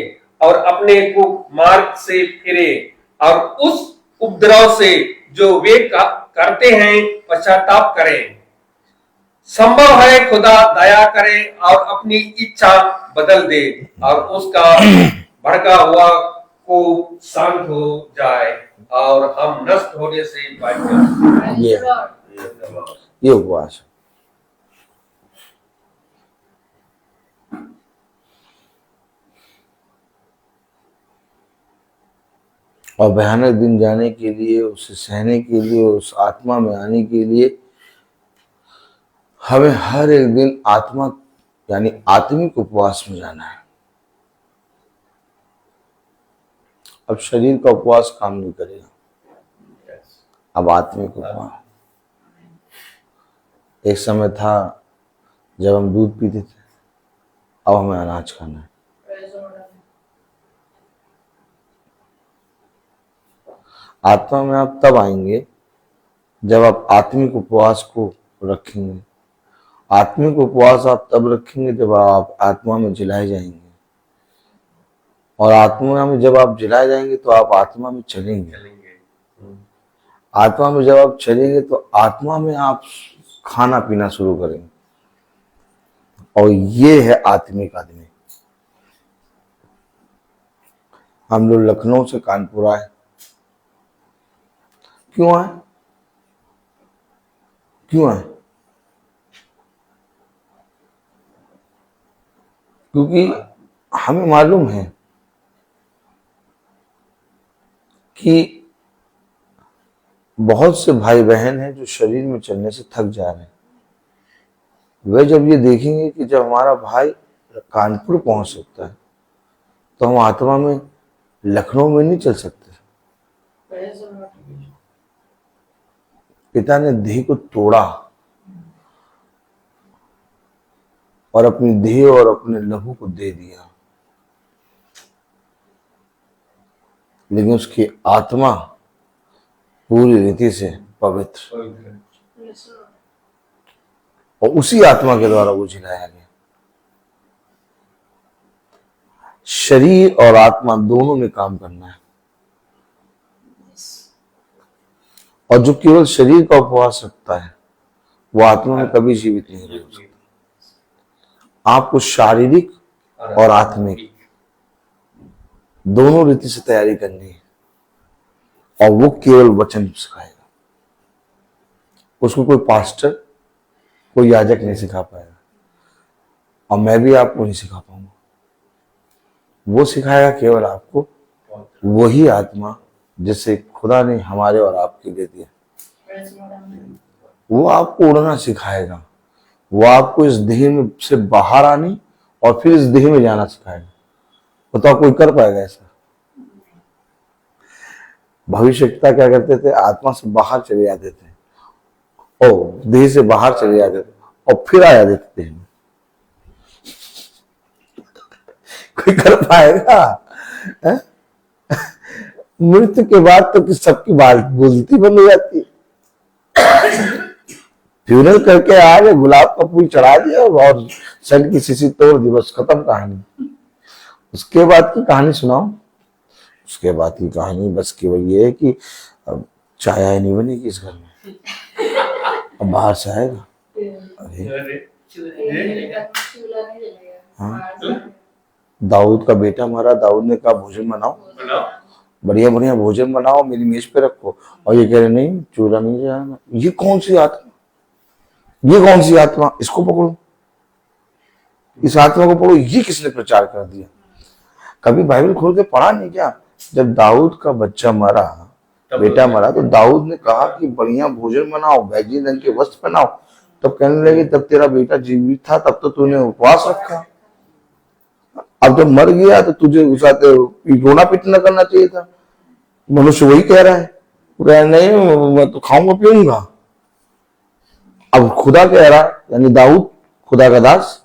E: और अपने को मार्ग से फिरे, और उस उपद्रव से जो वे करते हैं पश्चाताप करें। संभव है खुदा दया करे और अपनी इच्छा बदल दे, और उसका भड़का हुआ को शांत हो जाए, और हम नष्ट होने से बच जाए।
D: ये उपवास है। और भयानक दिन जाने के लिए, उसे सहने के लिए, उस आत्मा में आने के लिए हमें हर एक दिन आत्मा यानी आत्मिक उपवास में जाना है। अब शरीर का उपवास काम नहीं करेगा, अब आत्मिक उपवास। एक समय था जब हम दूध पीते थे, अब हमें अनाज खाना है। आत्मा में आप तब आएंगे जब आप आत्मिक उपवास को रखेंगे। आत्मिक उपवास आप तब रखेंगे जब आप आत्मा में जिलाए जाएंगे, और आत्मा में जब आप जिलाए जाएंगे तो आप आत्मा में चलेंगे। आत्मा में जब आप चलेंगे तो आत्मा में आप खाना पीना शुरू करेंगे, और ये है आत्मिक आदमी। हम लोग लखनऊ से कानपुर आए। क्यों आए? क्यों आए? क्योंकि हमें मालूम है कि बहुत से भाई बहन हैं जो शरीर में चलने से थक जा रहे हैं। वे जब ये देखेंगे कि जब हमारा भाई कानपुर पहुंच सकता है तो हम आत्मा में लखनऊ में नहीं चल सकते। पिता ने देह को तोड़ा और अपनी देह और अपने लहू को दे दिया, लेकिन उसकी आत्मा पूरी रीति से पवित्र, और उसी आत्मा के द्वारा वो जिलाया गया। शरीर और आत्मा दोनों में काम करना है, और जो केवल शरीर का उपवास रखता है वो आत्मा में कभी जीवित नहीं रह सकता। आपको शारीरिक और आत्मिक दोनों रीति से तैयारी करनी है, और वो केवल वचन सिखाएगा। उसको कोई पास्टर, कोई याजक नहीं सिखा पाएगा, और मैं भी आपको नहीं सिखा पाऊंगा। वो सिखाएगा केवल आपको वही आत्मा जिसे खुदा ने हमारे और आपके लिए दिया। वो आपको उड़ना सिखाएगा, वो आपको इस देह में से बाहर आने और फिर इस देह में जाना सिखाएगा। बताओ कोई कर पाएगा ऐसा? भविष्यवक्ता क्या करते थे? आत्मा से बाहर चले जाते थे, और देह से बाहर चले जाते थे, और फिर आ जाते थे। कोई कर पाएगा? मृत्यु के बाद तो सबकी बात बोलती बंद हो जाती है। फ्यूनल करके आ गए, गुलाब का फूल चढ़ा दिया और सन की शीशी तोड़ दी, बस खत्म कहानी। उसके बाद की कहानी सुनाओ। उसके बाद की कहानी बस केवल ये है कि अब चाय आय नहीं बनेगी इस घर में, अब बाहर से आएगा। अरे हाँ, दाऊद का बेटा मरा, दाऊद ने कहा भोजन बनाओ, बढ़िया बढ़िया भोजन बनाओ, मेरी मेज पे रखो, और ये कह रहे नहीं चूल्हा नहीं जाना। ये कौन सी आत्मा? ये कौन सी आत्मा? इसको पकड़ो, इस आत्मा को पकड़ो। ये किसने प्रचार कर दिया? कभी बाइबल खोल के पढ़ा नहीं क्या? जब दाऊद का बच्चा मरा, बेटा मरा, तो दाऊद ने कहा कि बढ़िया भोजन बनाओ, बैगनी रंग के वस्त्र पहनाओ। तब कहने लगे तब तेरा बेटा जीवित था, तब तो तूने उपवास रखा। अब जब मर गया तो तुझे उस रोना पिटना करना चाहिए था। मनुष्य वही कह रहा है, वो कह रहा नहीं मैं तो खाऊंगा पीऊंगा। अब खुदा कह रहा, यानी दाऊद खुदा का दास,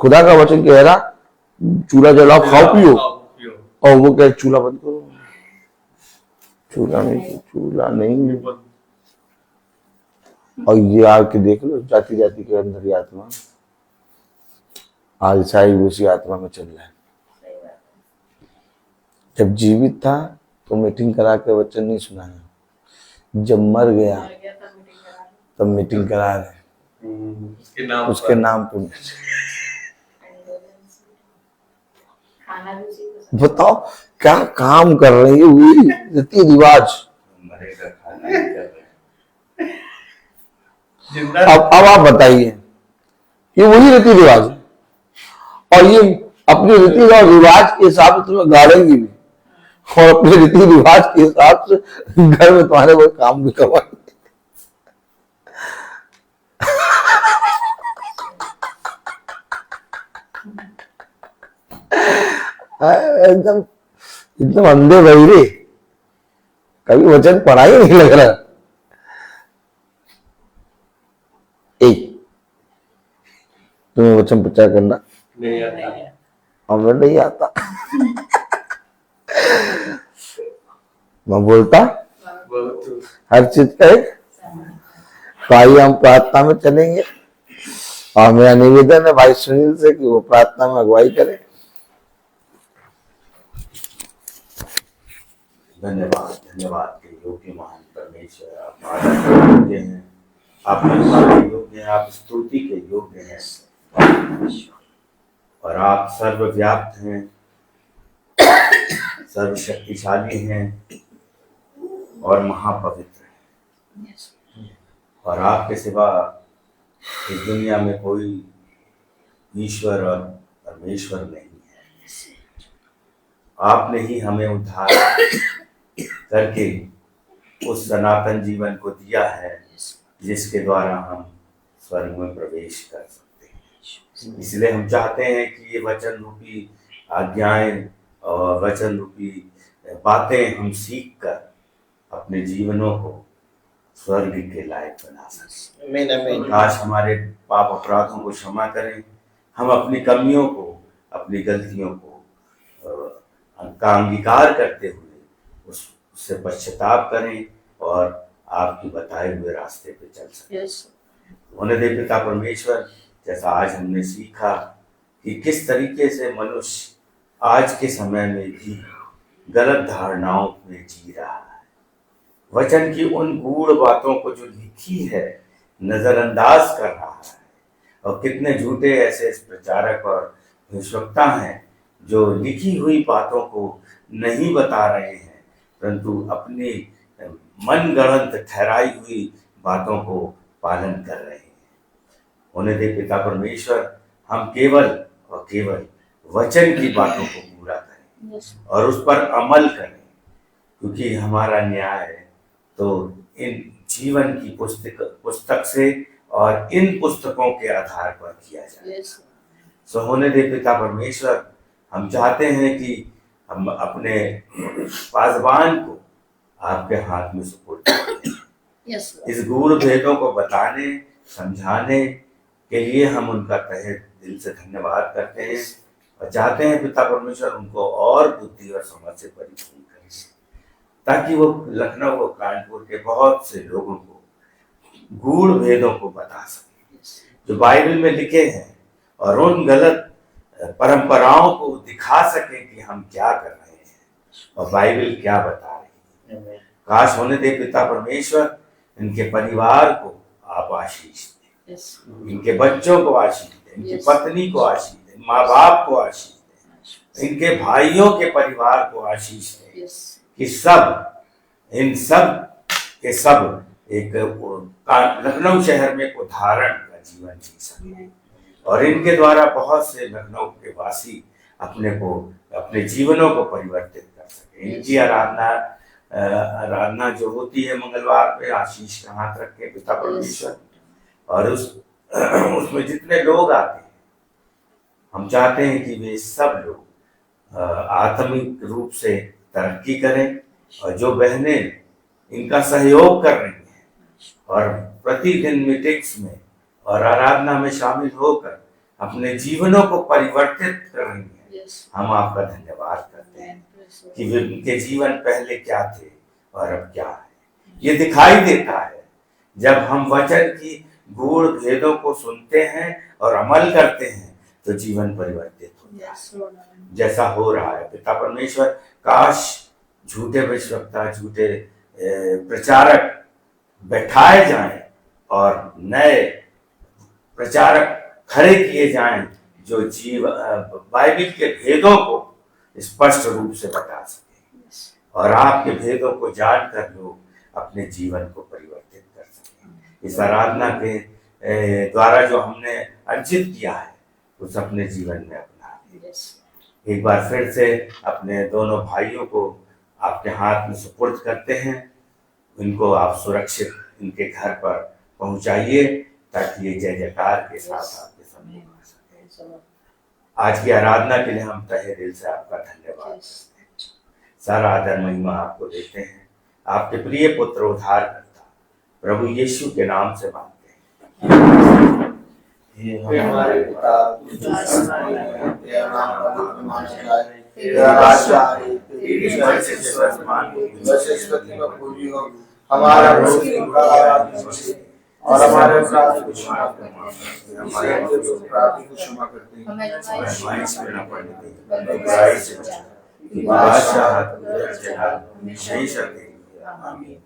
D: खुदा का वचन कह रहा चूल्हा जलाओ, खाओ पियो, और वो कह चूल्हा बंद करो, चूल्हा नहीं। और ये आके देख लो जाति जाति के अंदर ही आत्मा आज ईसाई उसी आत्मा में चल रहा है। जब जीवित था तो मीटिंग करा के वचन नहीं सुनाया, जब मर गया तब मीटिंग करा रहे उसके नाम पे। बताओ क्या काम कर रहे हैं? वही रीति रिवाज। अब आप बताइए, ये वही रीति रिवाज है, और ये अपने रीति और रिवाज के हिसाब से तुम्हें गाड़ेंगी भी, और अपने रीति रिवाज के हिसाब से घर में तुम्हारे कोई काम भी करवाएंगे। एकदम एकदम अंधे बहिरे, कभी वचन पढ़ा ही नहीं लग रहा। एक, तुम्हें वचन प्रचार करना
E: नहीं आता।
D: हमें नहीं आता। मैं बोलता
E: बहुत
D: हर चीज का एक। तो आइए हम प्रार्थना में चलेंगे और मेरा निवेदन है भाई सुनील से कि वो प्रार्थना में अगुवाई करे।
B: धन्यवाद, धन्यवाद के योग्य महान परमेश्वर, आप आदर के योग्य हैं, आप महिमा के योग्य हैं, आप स्तुति के योग्य हैं और आप सर्वव्याप्त हैं, सर्वशक्तिशाली हैं और महापवित्र हैं। और आपके सिवा इस दुनिया में कोई ईश्वर और परमेश्वर नहीं है। आपने ही हमें उद्धार करके उस सनातन जीवन को दिया है जिसके द्वारा हम स्वर्ग में प्रवेश कर सकते हैं। इसलिए हम चाहते हैं कि ये वचन रूपी आज्ञाएं और वचन रूपी बातें हम सीख कर अपने जीवनों को स्वर्ग के लायक बना सकें। काश हमारे पाप अपराधों को क्षमा करें, हम अपनी कमियों को, अपनी गलतियों को का अंगीकार करते हुए उससे पश्चाताप करें और आपके बताए हुए रास्ते पे चल सकें। होने दे पिता परमेश्वर, जैसा आज हमने सीखा कि किस तरीके से मनुष्य आज के समय में भी गलत धारणाओं में जी रहा है, वचन की उन गूढ़ बातों को जो लिखी है नजरअंदाज कर रहा है, और कितने झूठे ऐसे प्रचारक और भविष्यवक्ता हैं जो लिखी हुई बातों को नहीं बता रहे हैं परंतु अपनी मनगढ़ंत ठहराई हुई बातों को पालन कर रहे हैं। होने दे पिता परमेश्वर, हम केवल और केवल वचन की बातों को पूरा करें और उस पर अमल करें, क्योंकि हमारा न्याय तो इन जीवन की पुस्तक से और इन पुस्तकों के आधार पर किया जाए। सो होने दे पिता परमेश्वर, हम चाहते हैं कि हम अपने पासबान को आपके हाथ में सुपुर्द करें। इस गूढ़ भेदों को बताने समझाने के लिए हम उनका तहे दिल से धन्यवाद करते हैं और चाहते हैं पिता परमेश्वर उनको और बुद्धि और समझ से परिपूर्ण करें, ताकि वो लखनऊ और कानपुर के बहुत से लोगों को गूढ़ भेदों को बता सके जो बाइबल में लिखे हैं और उन गलत परंपराओं को दिखा सके कि हम क्या कर रहे हैं और बाइबल क्या बता रही है। काश होने दे पिता परमेश्वर, इनके परिवार को आप आशीष दें, इनके बच्चों को आशीष दें, इनकी पत्नी को आशीष दें, माँ बाप को आशीष दें, इनके भाइयों के परिवार को आशीष दें कि सब इन सब के सब एक लखनऊ शहर में एक उदाहरण का जीवन जी सके और इनके द्वारा बहुत से लखनऊ के वासी अपने जीवनों को परिवर्तित कर सके। इनकी आराधना जो होती है मंगलवार पे, आशीष का हाथ रख के पिता परमेश्वर, और उसमें जितने लोग आते हैं हम चाहते हैं कि वे सब लोग आत्मिक रूप से तरक्की करें और जो बहनें इनका सहयोग कर रही हैं और प्रतिदिन मीटिंग्स में और आराधना में शामिल होकर अपने जीवनों को परिवर्तित कर रही हैं, हम आपका धन्यवाद करते हैं कि वे उनके जीवन पहले क्या थे और अब क्या है। ये दिखाई देता है जब हम वचन की गूढ़ भेदों को सुनते हैं और अमल करते हैं तो जीवन परिवर्तित होता है, जैसा हो रहा है पिता परमेश्वर। काश झूठे भविष्यवक्ता, झूठे प्रचारक बैठाए जाएं और नए प्रचारक खड़े किए जाएं जो बाइबल के भेदों को स्पष्ट रूप से बता सके और आपके भेदों को जानकर लोग अपने जीवन को परिवर्तित कर सकें। इस आराधना के द्वारा जो हमने अर्जित किया है उस अपने जीवन में अपना लें। एक बार फिर से अपने दोनों भाइयों को आपके हाथ में सुपुर्द करते हैं, इनको आप सुरक्षित इनके घर पर पहुंचाइए ताकि ये जय जयकार के साथ आपके सम्मुख आ सके। आज की आराधना के लिए हम तहे दिल से आपका धन्यवाद करते हैं। सारा आदर महिमा आपको देते हैं, आपके प्रिय पुत्र उद्धारकर्ता प्रभु यीशु के नाम से मांगते हैं।
D: हे हमारे पिता तेरा नाम पवित्र माना जाए, तेरा राज्य आए, तेरी इच्छा सरस्वती में पूरी हो। हमारा रोटी का और हमारे अपराध को क्षमा करना, हमारे अपराधी को क्षमा करते हैं,
B: हमारी से न पड़ने दे, बुराई से बचा, बादशाह सही सकते। आमीन।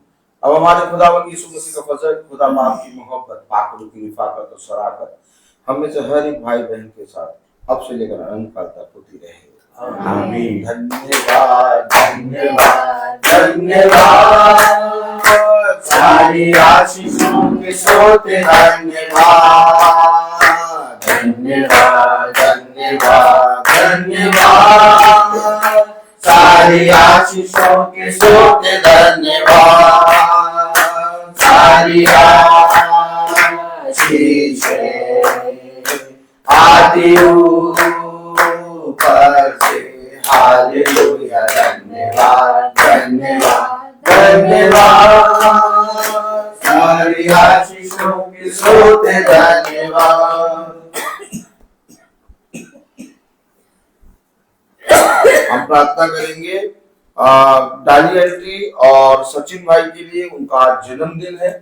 D: अब हमारे खुदावंद यीशु मसीह का फजल, खुदा बाप की मोहब्बत, पाकरू की रिफाकत और शराकत हम में से हर एक भाई बहन के साथ अब से लेकर अनंत काल तक होती रहे।
B: आमीन।
D: धन्यवाद धन्यवाद धन्यवाद, सारी आशीषों के सोते धन्यवाद धन्यवाद धन्यवाद धन्यवाद, सारी आशीषों के सोते धन्यवाद, सारी आशीषें आती ऊपर से, हालेलुया धन्यवाद धन्यवाद धन्यवाद, सारी आशीषों के सोते धन्यवाद। हम प्रार्थना करेंगे डाली एंट्री और सचिन भाई के लिए, उनका आज जन्मदिन है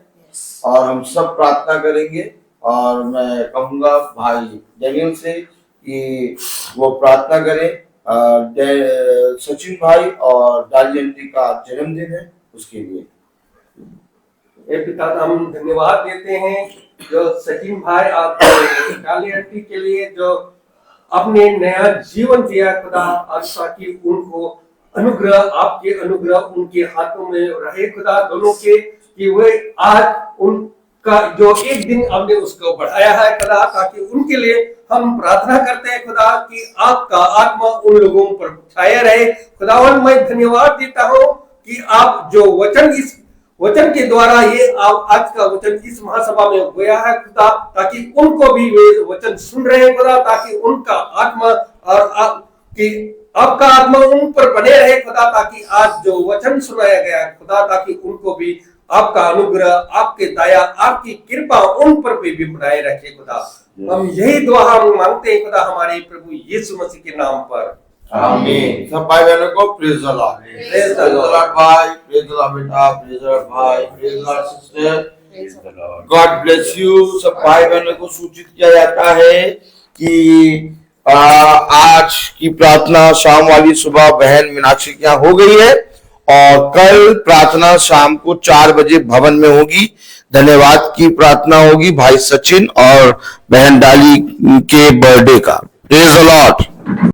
D: और हम सब प्रार्थना करेंगे। और मैं कहूंगा भाई डेनियल से कि वो प्रार्थना करें। सचिन भाई और डाली एंट्री का जन्मदिन है, उसके लिए।
E: हे पिता, हम धन्यवाद देते हैं जो सचिन भाई आप डाली एंट्री के लिए जो अपने नया जीवन दिया खुदा, आज ताकि उनको अनुग्रह, आपके अनुग्रह उनके हाथों में रहे खुदा, दोनों के, कि वे आज उनका जो एक दिन आपने उसको बढ़ाया है खुदा, ताकि उनके लिए हम प्रार्थना करते हैं खुदा कि आपका आत्मा उन लोगों पर छाया रहे। खुदावन, मैं धन्यवाद देता हूँ कि आप जो वचन के द्वारा ये आज का वचन इस महासभा में गया है खुदा, ताकि उनको भी वे वचन सुन रहे हैं खुदा, ताकि उनका आत्मा और आपका आत्मा उन पर बने रहे खुदा, ताकि आज जो वचन सुनाया गया खुदा, ताकि उनको भी आपका अनुग्रह, आपके दया, आपकी कृपा उन पर भी बनाए रखे खुदा। हम यही दुआ हम मांगते हैं खुदा हमारे प्रभु यीशु मसीह के नाम पर,
D: आमीन। सब भाई बहनों को praise the Lord, praise the Lord भाई, प्रेज द लॉर्ड बेटा, प्रेज द लॉर्ड भाई, praise the Lord sister, God bless you. सब भाई बहनों को सूचित किया जाता है कि आज की प्रार्थना शाम वाली सुबह बहन मीनाक्षी के यहाँ हो गई है और कल प्रार्थना शाम को 4 बजे भवन में होगी। धन्यवाद की प्रार्थना होगी भाई सचिन और बहन डाली के बर्थडे का। Praise the Lord.